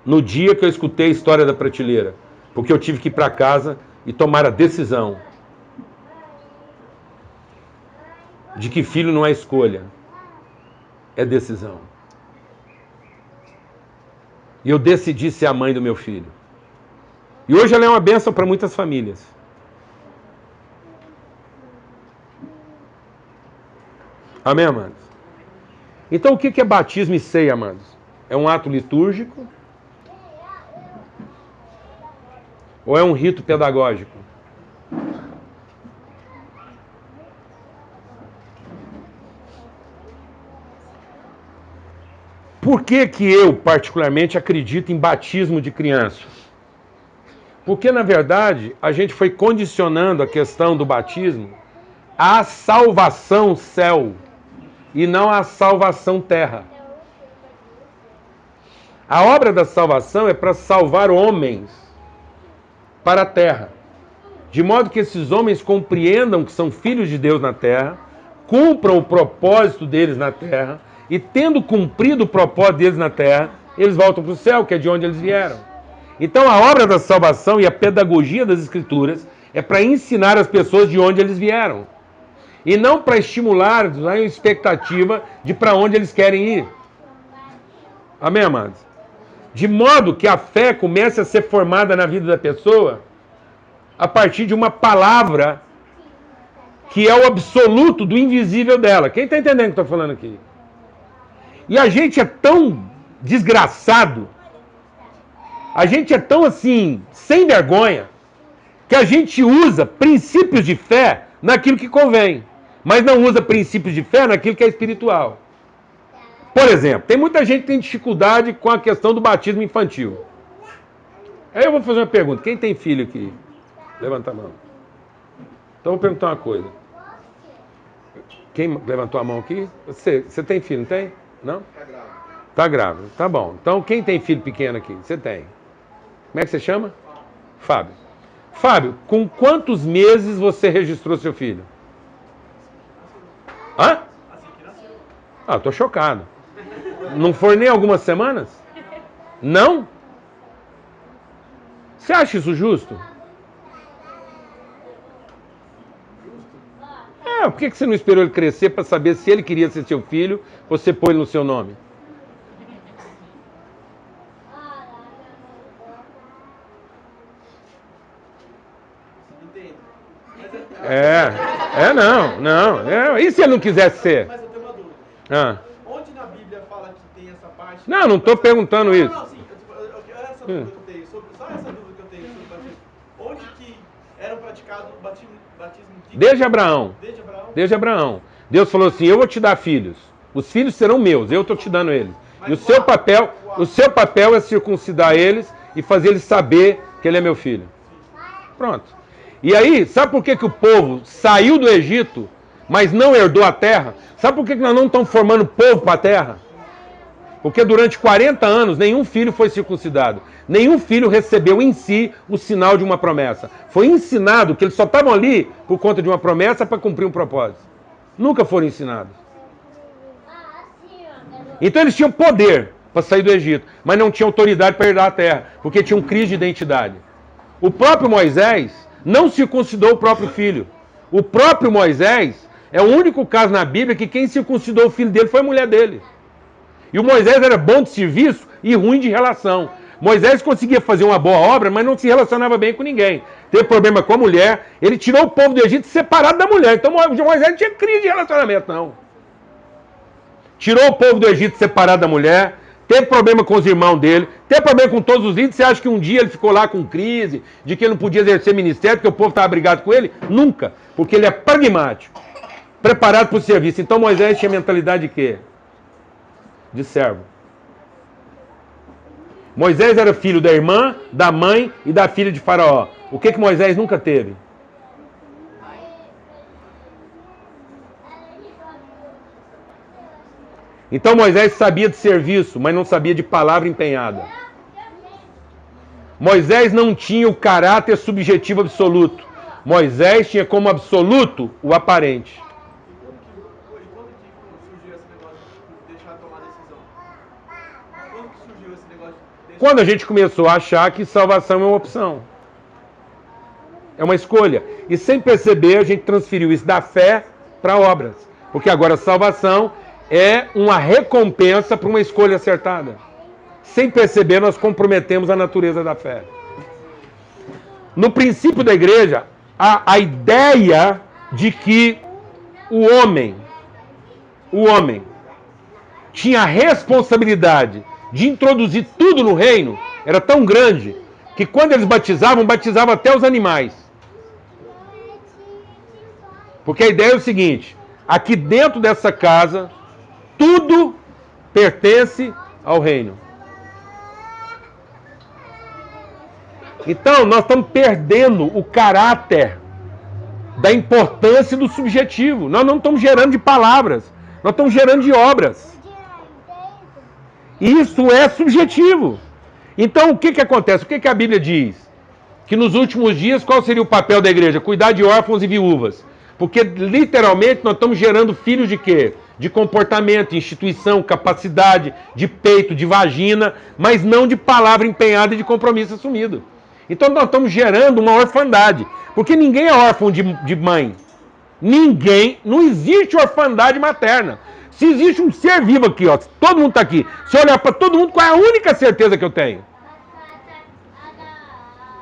no dia que eu escutei a história da prateleira. Porque eu tive que ir para casa e tomar a decisão de que filho não é escolha, é decisão. E eu decidi ser a mãe do meu filho. E hoje ela é uma bênção para muitas famílias. Amém, amados? Então o que é batismo e ceia, amados? É um ato litúrgico? Ou é um rito pedagógico? Por que eu, particularmente, acredito em batismo de crianças? Porque, na verdade, a gente foi condicionando a questão do batismo à salvação céu e não à salvação terra. A obra da salvação é para salvar homens para a terra, de modo que esses homens compreendam que são filhos de Deus na terra, cumpram o propósito deles na terra, e tendo cumprido o propósito deles na terra, eles voltam para o céu, que é de onde eles vieram. Então a obra da salvação e a pedagogia das Escrituras é para ensinar as pessoas de onde eles vieram, e não para estimular a expectativa de para onde eles querem ir. Amém, amados? De modo que a fé comece a ser formada na vida da pessoa a partir de uma palavra que é o absoluto do invisível dela. Quem está entendendo o que eu estou falando aqui? E a gente é tão desgraçado, a gente é tão assim, sem vergonha, que a gente usa princípios de fé naquilo que convém, mas não usa princípios de fé naquilo que é espiritual. Por exemplo, tem muita gente que tem dificuldade com a questão do batismo infantil. Aí eu vou fazer uma pergunta. Quem tem filho aqui? Levanta a mão. Então eu vou perguntar uma coisa. Quem levantou a mão aqui? Você tem filho, não tem? Não? Tá grávida. Tá grávida. Tá bom. Então quem tem filho pequeno aqui? Você tem. Como é que você chama? Fábio. Fábio, com quantos meses você registrou seu filho? Hã? Ah, tô chocado. Não foi nem algumas semanas? Não? Você acha isso justo? Por que você não esperou ele crescer para saber se ele queria ser seu filho, você pôs ele no seu nome? Não. E se ele não quisesse ser? Mas eu tenho uma dúvida. Onde na Bíblia fala que tem essa parte? Não estou perguntando isso. Não, sim. Essa dúvida que eu tenho só essa dúvida que eu tenho sobre o batismo. Onde que era praticado o batismo de... Desde Abraão. Desde Abraão? Desde Abraão. Deus falou assim, eu vou te dar filhos. Os filhos serão meus, eu estou te dando eles. E o seu papel é circuncidar eles e fazer eles saber que ele é meu filho. Pronto. E aí, sabe por que o povo saiu do Egito, mas não herdou a terra? Sabe por que nós não estamos formando povo para a terra? Porque durante 40 anos nenhum filho foi circuncidado. Nenhum filho recebeu em si o sinal de uma promessa. Foi ensinado que eles só estavam ali por conta de uma promessa para cumprir um propósito. Nunca foram ensinados. Então eles tinham poder para sair do Egito, mas não tinham autoridade para herdar a terra, porque tinham crise de identidade. O próprio Moisés não circuncidou o próprio filho. O próprio Moisés é o único caso na Bíblia que quem circuncidou o filho dele foi a mulher dele. E o Moisés era bom de serviço e ruim de relação. Moisés conseguia fazer uma boa obra, mas não se relacionava bem com ninguém. Teve problema com a mulher, ele tirou o povo do Egito separado da mulher. Então Moisés não tinha crise de relacionamento, não. Tirou o povo do Egito separado da mulher, teve problema com os irmãos dele, teve problema com todos os líderes. Você acha que um dia ele ficou lá com crise, de que ele não podia exercer ministério, porque o povo estava brigado com ele? Nunca, porque ele é pragmático, preparado para o serviço. Então Moisés tinha mentalidade de quê? De servo. Moisés era filho da irmã, da mãe e da filha de Faraó. O que Moisés nunca teve? Então Moisés sabia de serviço, mas não sabia de palavra empenhada. Moisés não tinha o caráter subjetivo absoluto. Moisés tinha como absoluto o aparente. Quando a gente começou a achar que salvação é uma opção. É uma escolha. E sem perceber, a gente transferiu isso da fé para obras. Porque agora a salvação é uma recompensa para uma escolha acertada. Sem perceber, nós comprometemos a natureza da fé. No princípio da igreja, a ideia de que o homem o homem tinha a responsabilidade de introduzir tudo no reino, era tão grande, que quando eles batizavam até os animais. Porque a ideia é o seguinte, aqui dentro dessa casa, tudo pertence ao reino. Então, nós estamos perdendo o caráter da importância do subjetivo. Nós não estamos gerando de palavras, nós estamos gerando de obras. Isso é subjetivo. Então, o que acontece? O que a Bíblia diz? Que nos últimos dias, qual seria o papel da igreja? Cuidar de órfãos e viúvas. Porque, literalmente, nós estamos gerando filhos de quê? De comportamento, instituição, capacidade, de peito, de vagina, mas não de palavra empenhada e de compromisso assumido. Então, nós estamos gerando uma orfandade. Porque ninguém é órfão de mãe. Ninguém, não existe orfandade materna. Se existe um ser vivo aqui, ó, todo mundo está aqui, se eu olhar para todo mundo, qual é a única certeza que eu tenho?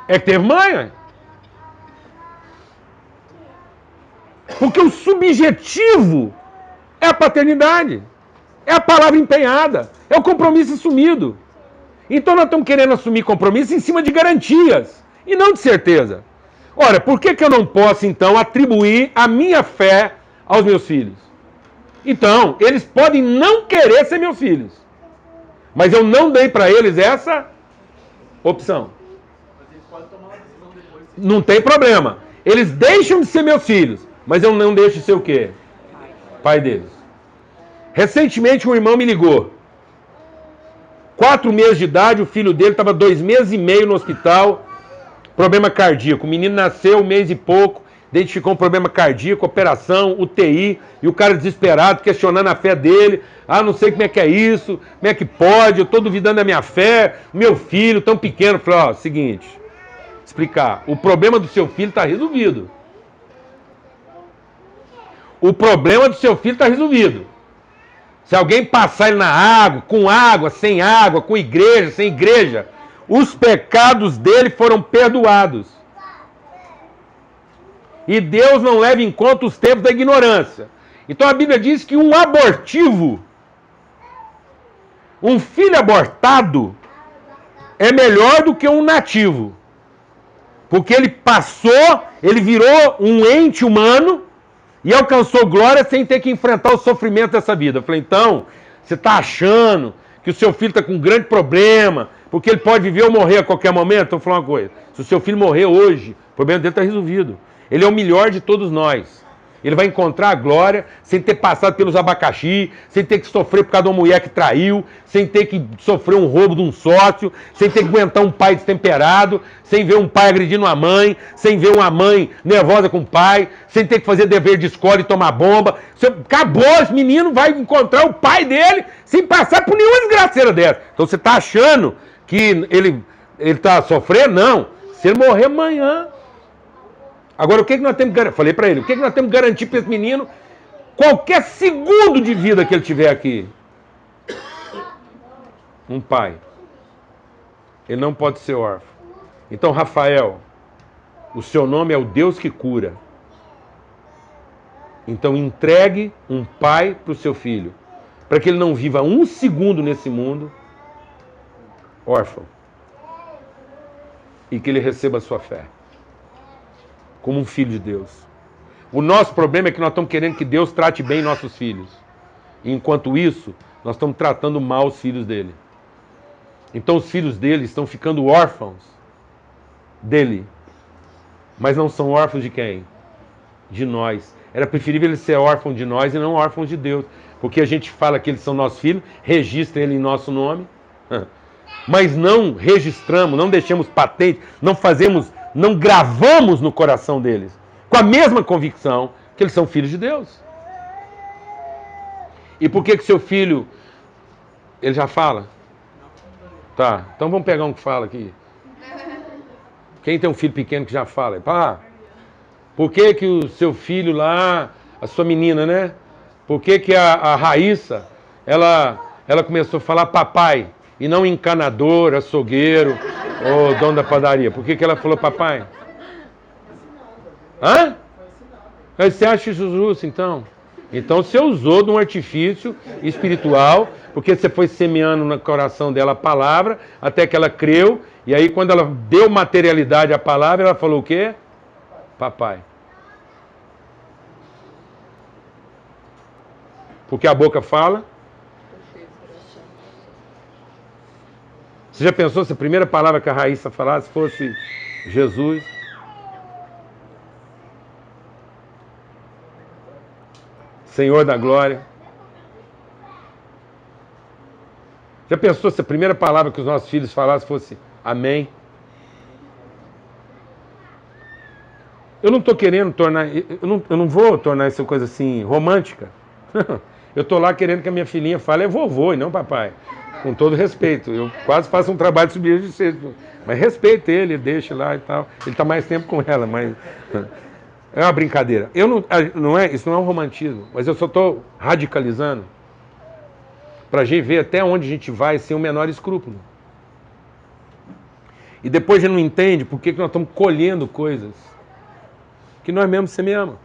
É que teve mãe, né? Porque o subjetivo é a paternidade, é a palavra empenhada, é o compromisso assumido. Então nós estamos querendo assumir compromisso em cima de garantias e não de certeza. Ora, por que eu não posso então atribuir a minha fé aos meus filhos? Então, eles podem não querer ser meus filhos, mas eu não dei para eles essa opção. Mas eles podem tomar uma decisão depois. Não tem problema. Eles deixam de ser meus filhos, mas eu não deixo de ser o quê? Pai deles. Recentemente um irmão me ligou. 4 meses de idade, o filho dele estava 2 meses e meio no hospital, problema cardíaco. O menino nasceu 1 mês e pouco, identificou um problema cardíaco, operação, UTI, e o cara desesperado, questionando a fé dele. Ah, não sei como é que é isso, como é que pode, eu estou duvidando da minha fé, meu filho tão pequeno. Falei, ó, seguinte, explicar, o problema do seu filho está resolvido. O problema do seu filho está resolvido. Se alguém passar ele na água, sem água, com igreja, sem igreja, os pecados dele foram perdoados. E Deus não leva em conta os tempos da ignorância. Então a Bíblia diz que um abortivo, um filho abortado, é melhor do que um nativo. Porque ele passou, ele virou um ente humano e alcançou glória sem ter que enfrentar o sofrimento dessa vida. Eu falei, então, você está achando que o seu filho está com um grande problema, porque ele pode viver ou morrer a qualquer momento? Então, eu vou falar uma coisa, se o seu filho morrer hoje, o problema dele está resolvido. Ele é o melhor de todos nós. Ele vai encontrar a glória sem ter passado pelos abacaxi, sem ter que sofrer por causa de uma mulher que traiu, sem ter que sofrer um roubo de um sócio, sem ter que aguentar um pai destemperado, sem ver um pai agredindo uma mãe, sem ver uma mãe nervosa com o pai, sem ter que fazer dever de escola e tomar bomba. Acabou, esse menino vai encontrar o pai dele sem passar por nenhuma desgraceira dessa. Então você está achando que ele está sofrendo? Não. Se ele morrer amanhã... Agora, o que nós temos que garantir? Falei para ele, o que nós temos que garantir para esse menino? Qualquer segundo de vida que ele tiver aqui. Um pai. Ele não pode ser órfão. Então, Rafael, o seu nome é o Deus que cura. Então, entregue um pai para o seu filho, para que ele não viva 1 segundo nesse mundo órfão. E que ele receba a sua fé como um filho de Deus. O nosso problema é que nós estamos querendo que Deus trate bem nossos filhos. E enquanto isso, nós estamos tratando mal os filhos dele. Então os filhos dele estão ficando órfãos dele. Mas não são órfãos de quem? De nós. Era preferível ele ser órfão de nós e não órfão de Deus. Porque a gente fala que eles são nossos filhos, registra ele em nosso nome, mas não registramos, não deixamos patente, não gravamos no coração deles, com a mesma convicção que eles são filhos de Deus. E por que seu filho, ele já fala? Tá, então vamos pegar um que fala aqui. Quem tem um filho pequeno que já fala? Pá, por que o seu filho lá, a sua menina, né? Por que a Raíssa, ela começou a falar papai, e não encanador, açougueiro, ou dono da padaria? Por que ela falou papai? Hã? Mas você acha isso justo, então? Então você usou de um artifício espiritual, porque você foi semeando no coração dela a palavra, até que ela creu, e aí quando ela deu materialidade à palavra, ela falou o quê? Papai. Porque a boca fala. Você já pensou se a primeira palavra que a Raíssa falasse fosse Jesus? Senhor da glória. Já pensou se a primeira palavra que os nossos filhos falassem fosse amém? Eu não estou querendo tornar, eu não vou tornar essa coisa assim romântica. Eu estou lá querendo que a minha filhinha fale é vovô e não papai. Com todo respeito. Eu quase faço um trabalho de subir de cedo. Mas respeito ele, deixa lá e tal. Ele está mais tempo com ela, mas é uma brincadeira. Eu isso não é um romantismo, mas eu só estou radicalizando para a gente ver até onde a gente vai sem o menor escrúpulo. E depois a gente não entende por que nós estamos colhendo coisas que nós mesmos semeamos.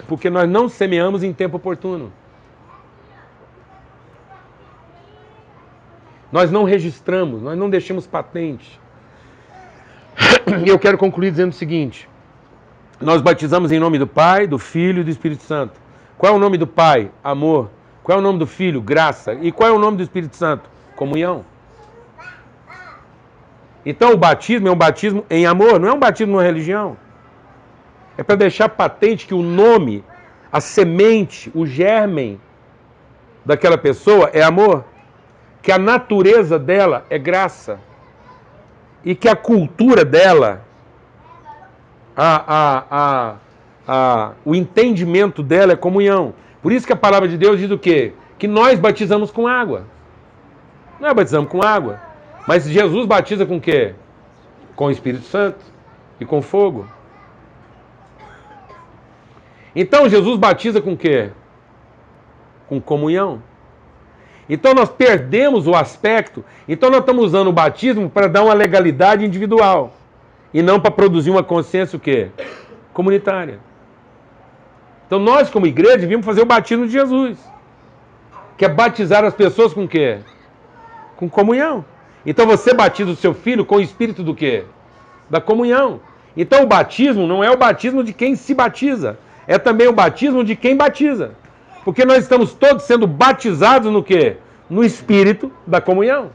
Porque nós não semeamos em tempo oportuno. Nós não registramos, nós não deixamos patente. E eu quero concluir dizendo o seguinte: nós batizamos em nome do Pai, do Filho e do Espírito Santo. Qual é o nome do Pai? Amor. Qual é o nome do Filho? Graça. E qual é o nome do Espírito Santo? Comunhão. Então o batismo é um batismo em amor, não é um batismo numa religião. É para deixar patente que o nome, a semente, o germen daquela pessoa é amor. Que a natureza dela é graça e que a cultura dela, o entendimento dela é comunhão. Por isso que a palavra de Deus diz o quê? Que nós batizamos com água. Nós batizamos com água, mas Jesus batiza com o quê? Com o Espírito Santo e com fogo. Então Jesus batiza com o quê? Com comunhão. Então nós perdemos o aspecto, então nós estamos usando o batismo para dar uma legalidade individual e não para produzir uma consciência o quê? Comunitária. Então nós como igreja devíamos fazer o batismo de Jesus, que é batizar as pessoas com o quê? Com comunhão. Então você batiza o seu filho com o espírito do quê? Da comunhão. Então o batismo não é o batismo de quem se batiza, é também o batismo de quem batiza. Porque nós estamos todos sendo batizados no quê? No espírito da comunhão.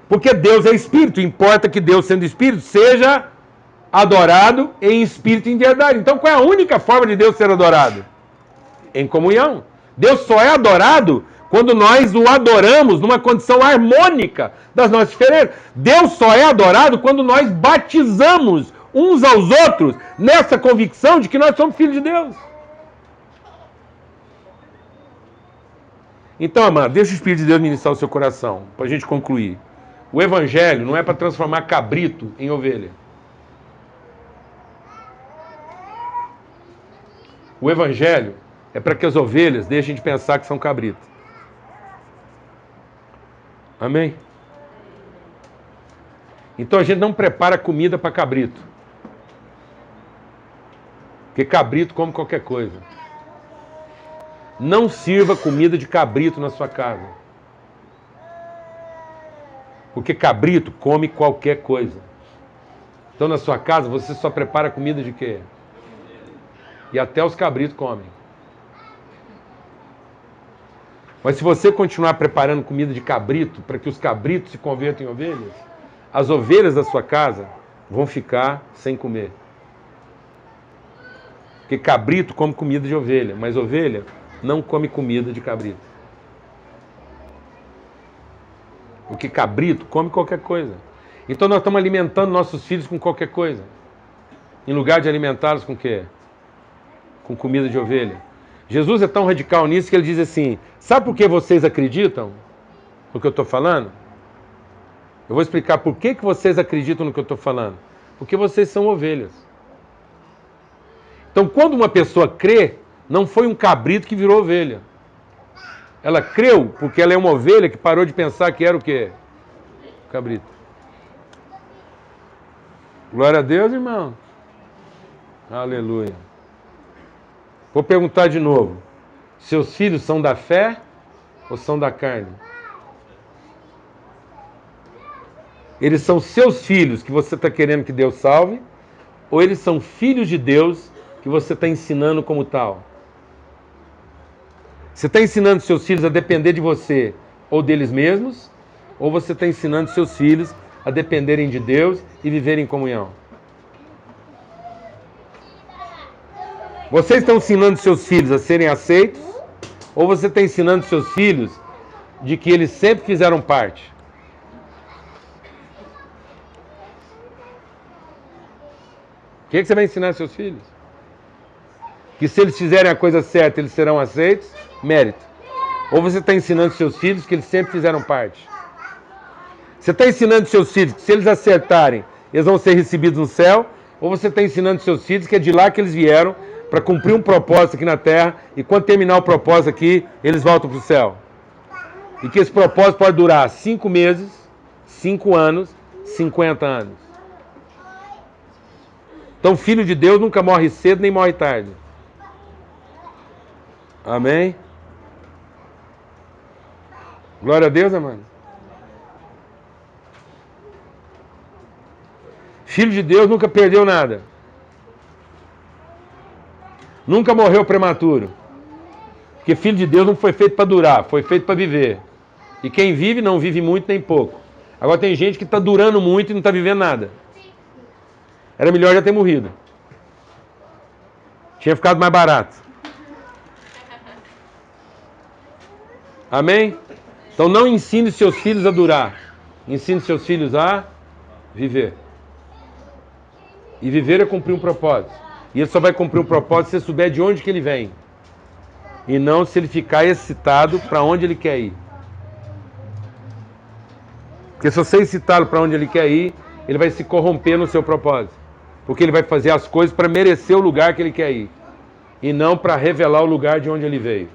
Porque Deus é espírito, importa que Deus, sendo espírito, seja adorado em espírito e em verdade. Então qual é a única forma de Deus ser adorado? Em comunhão. Deus só é adorado quando nós o adoramos numa condição harmônica das nossas diferenças. Deus só é adorado quando nós batizamos uns aos outros nessa convicção de que nós somos filhos de Deus. Então, amado, deixa o Espírito de Deus ministrar o seu coração, para a gente concluir. O Evangelho não é para transformar cabrito em ovelha. O Evangelho é para que as ovelhas deixem de pensar que são cabrito. Amém? Então a gente não prepara comida para cabrito. Porque cabrito come qualquer coisa. Não sirva comida de cabrito na sua casa. Porque cabrito come qualquer coisa. Então na sua casa você só prepara comida de quê? E até os cabritos comem. Mas se você continuar preparando comida de cabrito para que os cabritos se convertam em ovelhas, as ovelhas da sua casa vão ficar sem comer. Porque cabrito come comida de ovelha, mas ovelha não come comida de cabrito. Porque cabrito come qualquer coisa. Então nós estamos alimentando nossos filhos com qualquer coisa. Em lugar de alimentá-los com o quê? Com comida de ovelha. Jesus é tão radical nisso que ele diz assim: sabe por que vocês acreditam no que eu estou falando? Eu vou explicar por que vocês acreditam no que eu estou falando. Porque vocês são ovelhas. Então quando uma pessoa crê, não foi um cabrito que virou ovelha. Ela creu porque ela é uma ovelha que parou de pensar que era o quê? Cabrito. Glória a Deus, irmão. Aleluia. Vou perguntar de novo. Seus filhos são da fé ou são da carne? Eles são seus filhos que você está querendo que Deus salve? Ou eles são filhos de Deus que você está ensinando como tal? Você está ensinando seus filhos a depender de você ou deles mesmos? Ou você está ensinando seus filhos a dependerem de Deus e viverem em comunhão? Vocês estão ensinando seus filhos a serem aceitos? Ou você está ensinando seus filhos de que eles sempre fizeram parte? O que você vai ensinar seus filhos? Que se eles fizerem a coisa certa, eles serão aceitos? Mérito. Ou você está ensinando seus filhos que eles sempre fizeram parte? Você está ensinando seus filhos que se eles acertarem, eles vão ser recebidos no céu? Ou você está ensinando seus filhos que é de lá que eles vieram para cumprir um propósito aqui na terra e quando terminar o propósito aqui, eles voltam para o céu? E que esse propósito pode durar 5 meses, 5 anos, 50 anos. Então, filho de Deus nunca morre cedo nem morre tarde. Amém? Glória a Deus, amado. Filho de Deus nunca perdeu nada. Nunca morreu prematuro. Porque filho de Deus não foi feito para durar, foi feito para viver. E quem vive não vive muito nem pouco. Agora tem gente que está durando muito e não está vivendo nada. Era melhor já ter morrido. Tinha ficado mais barato. Amém? Então não ensine seus filhos a durar. Ensine seus filhos a viver. E viver é cumprir um propósito. E ele só vai cumprir um propósito se você souber de onde que ele vem. E não se ele ficar excitado para onde ele quer ir. Porque se você excitá-lo para onde ele quer ir, ele vai se corromper no seu propósito. Porque ele vai fazer as coisas para merecer o lugar que ele quer ir. E não para revelar o lugar de onde ele veio.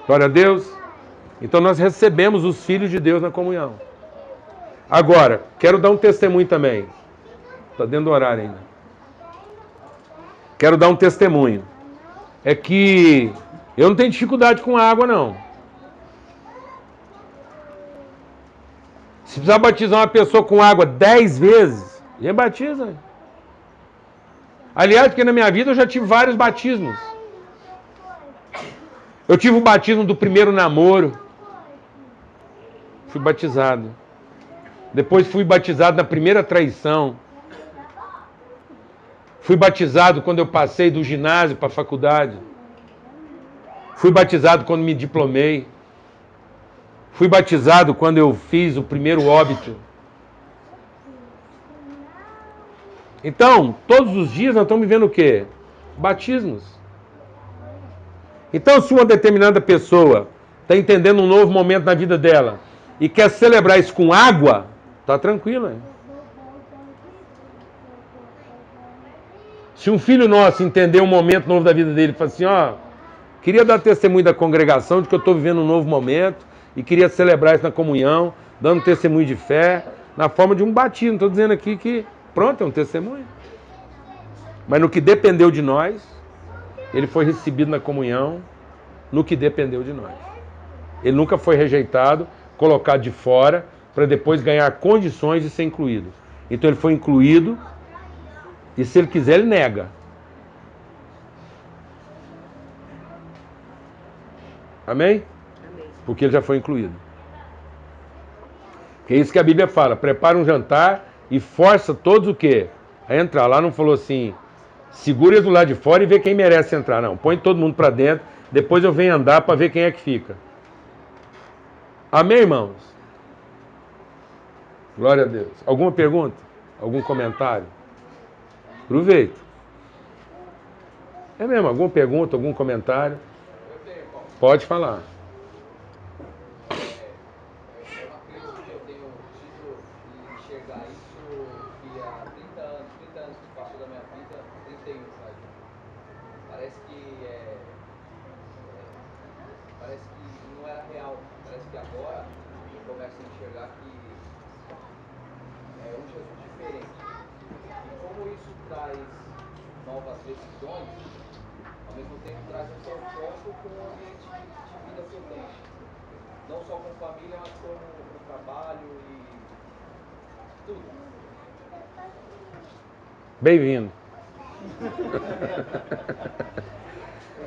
Glória a Deus. Então nós recebemos os filhos de Deus na comunhão. Agora, quero dar um testemunho também. Está dentro do horário ainda. Quero dar um testemunho. É que eu não tenho dificuldade com água, não. Se precisar batizar uma pessoa com água 10 vezes, já batiza. Aliás, porque na minha vida eu já tive vários batismos. Eu tive o batismo do primeiro namoro. Fui batizado. Depois fui batizado na primeira traição. Fui batizado quando eu passei do ginásio para a faculdade. Fui batizado quando me diplomei. Fui batizado quando eu fiz o primeiro óbito. Então, todos os dias nós estamos vivendo o quê? Batismos. Então, se uma determinada pessoa está entendendo um novo momento na vida dela e quer celebrar isso com água, está tranquilo, hein? Se um filho nosso entender um momento novo da vida dele e falar assim, ó, queria dar testemunho da congregação de que eu estou vivendo um novo momento e queria celebrar isso na comunhão, dando testemunho de fé, na forma de um batismo. Não estou dizendo aqui que, pronto, é um testemunho. Mas no que dependeu de nós, ele foi recebido na comunhão, no que dependeu de nós. Ele nunca foi rejeitado, colocado de fora, para depois ganhar condições de ser incluído. Então ele foi incluído, e se ele quiser, ele nega. Amém? Amém. Porque ele já foi incluído. Que é isso que a Bíblia fala. Prepara um jantar e força todos o quê? A entrar. Lá não falou assim, segura eles do lado de fora e vê quem merece entrar. Não, põe todo mundo para dentro, depois eu venho andar para ver quem é que fica. Amém, irmãos? Glória a Deus. Alguma pergunta? Algum comentário? Aproveita. É mesmo, alguma pergunta, algum comentário? Pode falar. É uma crise que eu tenho tido de enxergar isso que há 30 anos que passou da minha vida, 31, sabe? Parece que parece que não era real. Parece que agora eu começo a enxergar que é um Jesus diferente. E como isso traz novas decisões, ao mesmo tempo traz um foco com o ambiente de vida que eu tenho. Não só com família, mas com trabalho e tudo. Bem-vindo.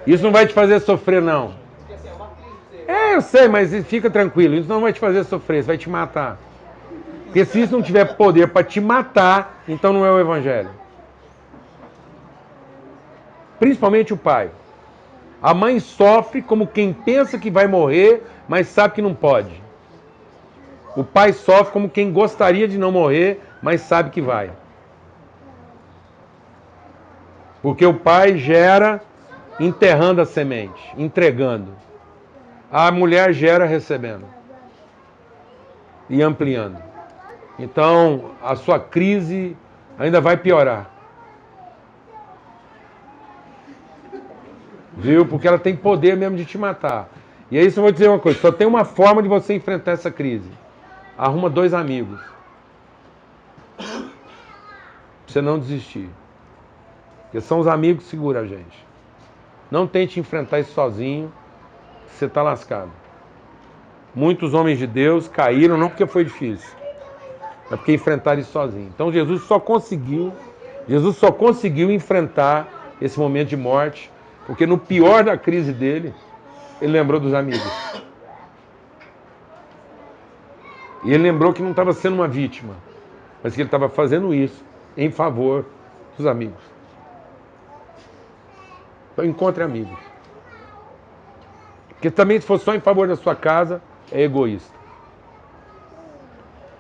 Isso não vai te fazer sofrer, não. Porque assim, é uma crise. Eu sei, mas fica tranquilo. Isso não vai te fazer sofrer, isso vai te matar. Porque se isso não tiver poder para te matar, então não é o evangelho. Principalmente o pai. A mãe sofre como quem pensa que vai morrer, mas sabe que não pode. O pai sofre como quem gostaria de não morrer, mas sabe que vai. Porque o pai gera enterrando a semente, entregando. A mulher gera recebendo e ampliando. Então, a sua crise ainda vai piorar. Viu? Porque ela tem poder mesmo de te matar. E aí eu vou dizer uma coisa, só tem uma forma de você enfrentar essa crise. Arruma 2 amigos. Pra você não desistir. Porque são os amigos que seguram a gente. Não tente enfrentar isso sozinho, você está lascado. Muitos homens de Deus caíram não porque foi difícil, mas porque enfrentaram isso sozinho. Então Jesus só conseguiu enfrentar esse momento de morte, porque no pior da crise dele, ele lembrou dos amigos. E ele lembrou que não estava sendo uma vítima, mas que ele estava fazendo isso em favor dos amigos. Então encontre amigos. Porque também se for só em favor da sua casa, é egoísta.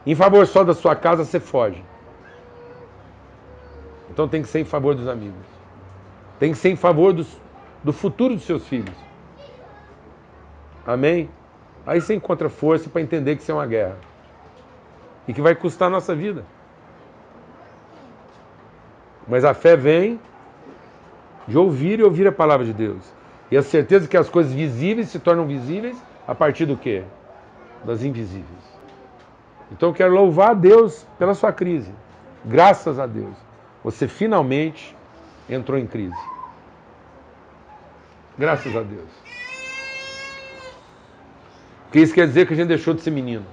Em favor só da sua casa, você foge. Então tem que ser em favor dos amigos. Tem que ser em favor do futuro dos seus filhos. Amém? Aí você encontra força para entender que isso é uma guerra. E que vai custar a nossa vida. Mas a fé vem de ouvir e ouvir a palavra de Deus. E a certeza que as coisas visíveis se tornam visíveis a partir do quê? Das invisíveis. Então eu quero louvar a Deus pela sua crise. Graças a Deus. Você finalmente entrou em crise. Graças a Deus. Porque isso quer dizer que a gente deixou de ser menino.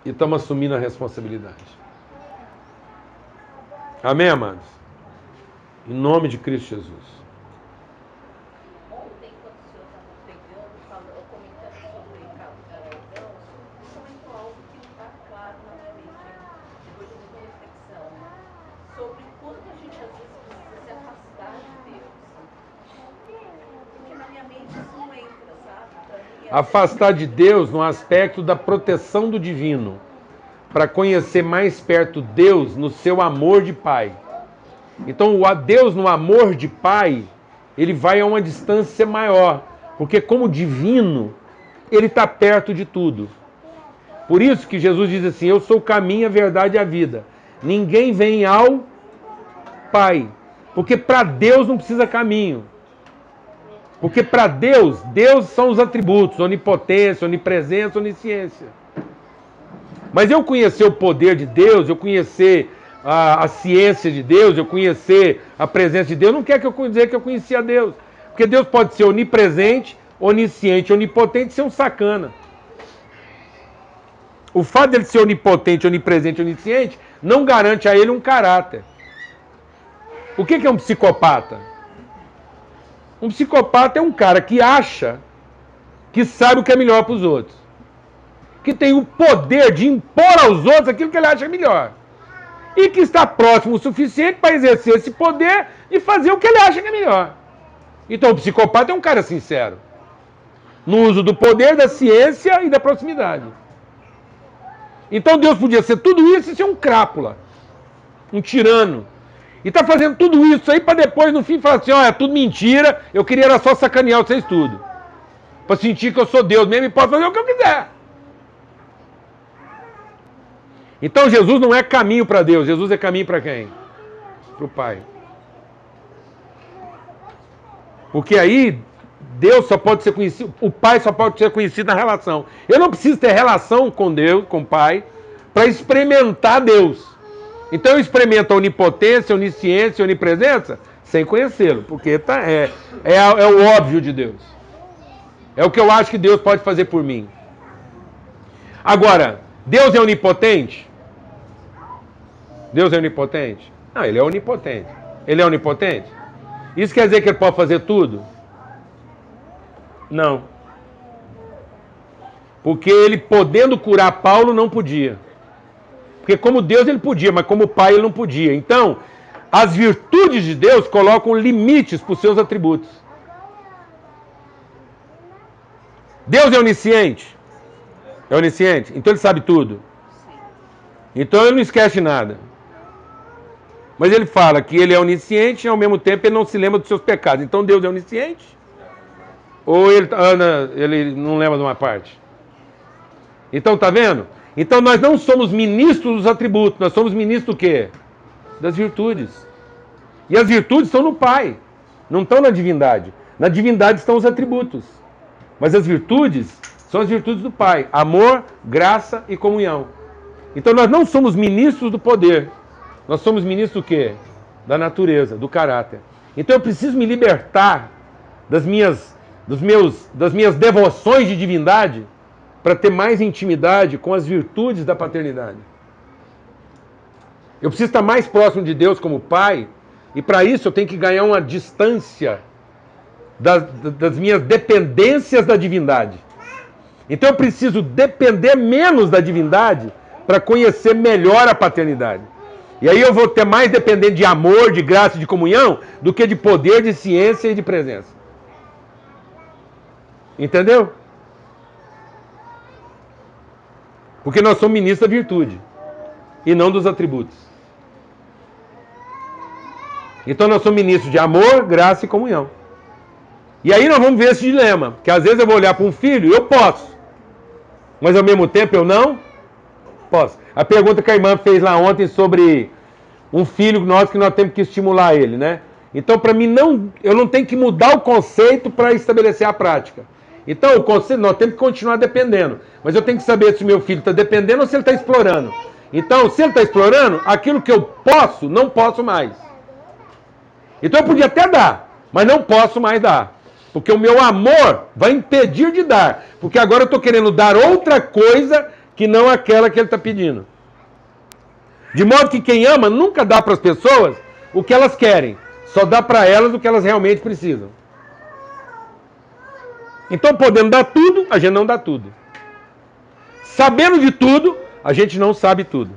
E estamos assumindo a responsabilidade. Amém, amados? Em nome de Cristo Jesus. Ontem, quando o senhor estava pregando, comentando sobre Deus, você comentou algo que não está claro na minha mente, depois de muita reflexão, sobre quanto a gente às vezes precisa se afastar de Deus. Porque na minha mente isso não entra, sabe? Pra mim, Afastar de Deus no aspecto da proteção do divino, para conhecer mais perto Deus no seu amor de Pai. Então, o Deus no amor de Pai, ele vai a uma distância maior, porque como divino, ele está perto de tudo. Por isso que Jesus diz assim, eu sou o caminho, a verdade e a vida. Ninguém vem ao Pai, porque para Deus não precisa caminho. Porque para Deus, Deus são os atributos, onipotência, onipresença, onisciência. Mas eu conhecer o poder de Deus, eu conhecer a ciência de Deus, eu conhecer a presença de Deus, não quer que eu dizer que eu conhecia Deus. Porque Deus pode ser onipresente, onisciente, onipotente e ser um sacana. O fato dele ser onipotente, onipresente, onisciente, não garante a ele um caráter. O que é um psicopata? Um psicopata é um cara que acha que sabe o que é melhor para os outros. Que tem o poder de impor aos outros aquilo que ele acha melhor. E que está próximo o suficiente para exercer esse poder e fazer o que ele acha que é melhor. Então o psicopata é um cara sincero. No uso do poder, da ciência e da proximidade. Então Deus podia ser tudo isso e ser um crápula. Um tirano. E está fazendo tudo isso aí para depois no fim falar assim, ó, é tudo mentira, eu queria era só sacanear vocês tudo. Para sentir que eu sou Deus mesmo e posso fazer o que eu quiser. Então Jesus não é caminho para Deus, Jesus é caminho para quem? Para o Pai. Porque aí Deus só pode ser conhecido, o Pai só pode ser conhecido na relação. Eu não preciso ter relação com Deus, com o Pai, para experimentar Deus. Então eu experimento a onipotência, a onisciência, a onipresença sem conhecê-lo, porque é o óbvio de Deus. É o que eu acho que Deus pode fazer por mim. Agora, Deus é onipotente? Deus é onipotente? Não, ele é onipotente. Ele é onipotente? Isso quer dizer que ele pode fazer tudo? Não. Porque ele, podendo curar Paulo, não podia. Porque como Deus ele podia, mas como Pai ele não podia. Então, as virtudes de Deus colocam limites para os seus atributos. Deus é onisciente? É onisciente? Então ele sabe tudo. Então ele não esquece nada. Mas ele fala que ele é onisciente e ao mesmo tempo ele não se lembra dos seus pecados. Então Deus é onisciente? Ou ele não lembra de uma parte? Então tá vendo? Então nós não somos ministros dos atributos, nós somos ministros do quê? Das virtudes. E as virtudes estão no Pai, não estão na divindade. Na divindade estão os atributos. Mas as virtudes são as virtudes do Pai. Amor, graça e comunhão. Então nós não somos ministros do poder. Nós somos ministros do quê? Da natureza, do caráter. Então eu preciso me libertar das minhas devoções de divindade para ter mais intimidade com as virtudes da paternidade. Eu preciso estar mais próximo de Deus como Pai, e para isso eu tenho que ganhar uma distância das minhas dependências da divindade. Então eu preciso depender menos da divindade para conhecer melhor a paternidade. E aí eu vou ter mais dependente de amor, de graça e de comunhão do que de poder, de ciência e de presença. Entendeu? Porque nós somos ministros da virtude e não dos atributos. Então nós somos ministros de amor, graça e comunhão. E aí nós vamos ver esse dilema, porque às vezes eu vou olhar para um filho e eu posso, mas ao mesmo tempo eu não posso. A pergunta que a irmã fez lá ontem sobre um filho nosso que nós temos que estimular ele, né? Então para mim eu não tenho que mudar o conceito para estabelecer a prática. Então o conceito nós temos que continuar dependendo, mas eu tenho que saber se o meu filho está dependendo ou se ele está explorando. Então se ele está explorando, aquilo que eu posso, não posso mais. Então eu podia até dar, mas não posso mais dar. Porque o meu amor vai impedir de dar. Porque agora eu estou querendo dar outra coisa que não aquela que ele está pedindo. De modo que quem ama nunca dá para as pessoas o que elas querem. Só dá para elas o que elas realmente precisam. Então, podendo dar tudo, a gente não dá tudo. Sabendo de tudo, a gente não sabe tudo.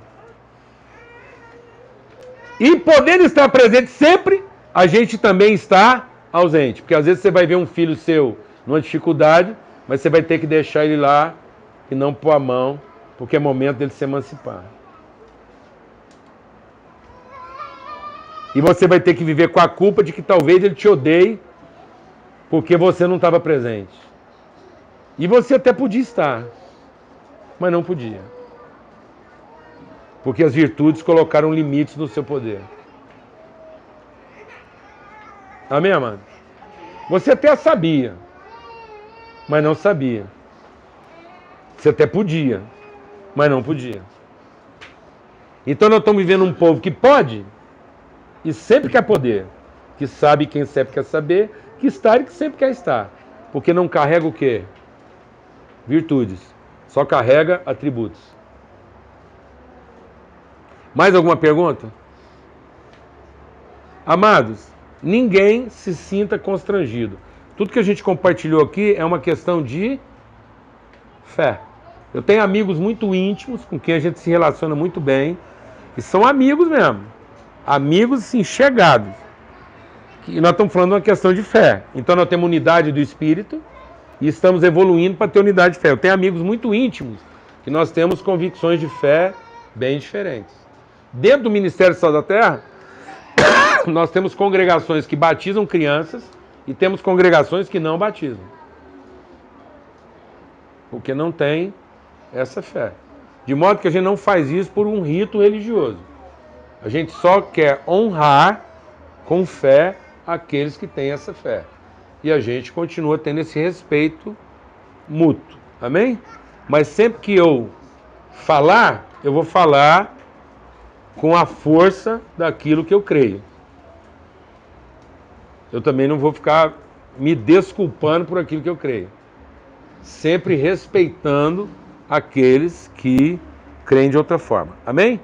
E podendo estar presente sempre, a gente também está ausente. Porque às vezes você vai ver um filho seu numa dificuldade, mas você vai ter que deixar ele lá e não pôr a mão, porque é momento dele se emancipar. E você vai ter que viver com a culpa de que talvez ele te odeie porque você não estava presente. E você até podia estar, mas não podia. Porque as virtudes colocaram limites no seu poder. Amém, amado? Você até sabia, mas não sabia. Você até podia, mas não podia. Então nós estamos vivendo um povo que pode e sempre quer poder, que sabe quem sempre quer saber, que está e que sempre quer estar. Porque não carrega o quê? Virtudes. Só carrega atributos. Mais alguma pergunta? Amados, ninguém se sinta constrangido. Tudo que a gente compartilhou aqui é uma questão de fé. Eu tenho amigos muito íntimos, com quem a gente se relaciona muito bem, e são amigos mesmo. Amigos, assim, chegados. E nós estamos falando de uma questão de fé. Então nós temos unidade do Espírito e estamos evoluindo para ter unidade de fé. Eu tenho amigos muito íntimos que nós temos convicções de fé bem diferentes. Dentro do Ministério Sal da Terra, nós temos congregações que batizam crianças e temos congregações que não batizam. Porque não tem essa fé. De modo que a gente não faz isso por um rito religioso. A gente só quer honrar com fé aqueles que têm essa fé. E a gente continua tendo esse respeito mútuo. Amém? Mas sempre que eu falar, eu vou falar com a força daquilo que eu creio. Eu também não vou ficar me desculpando por aquilo que eu creio. Sempre respeitando aqueles que creem de outra forma. Amém?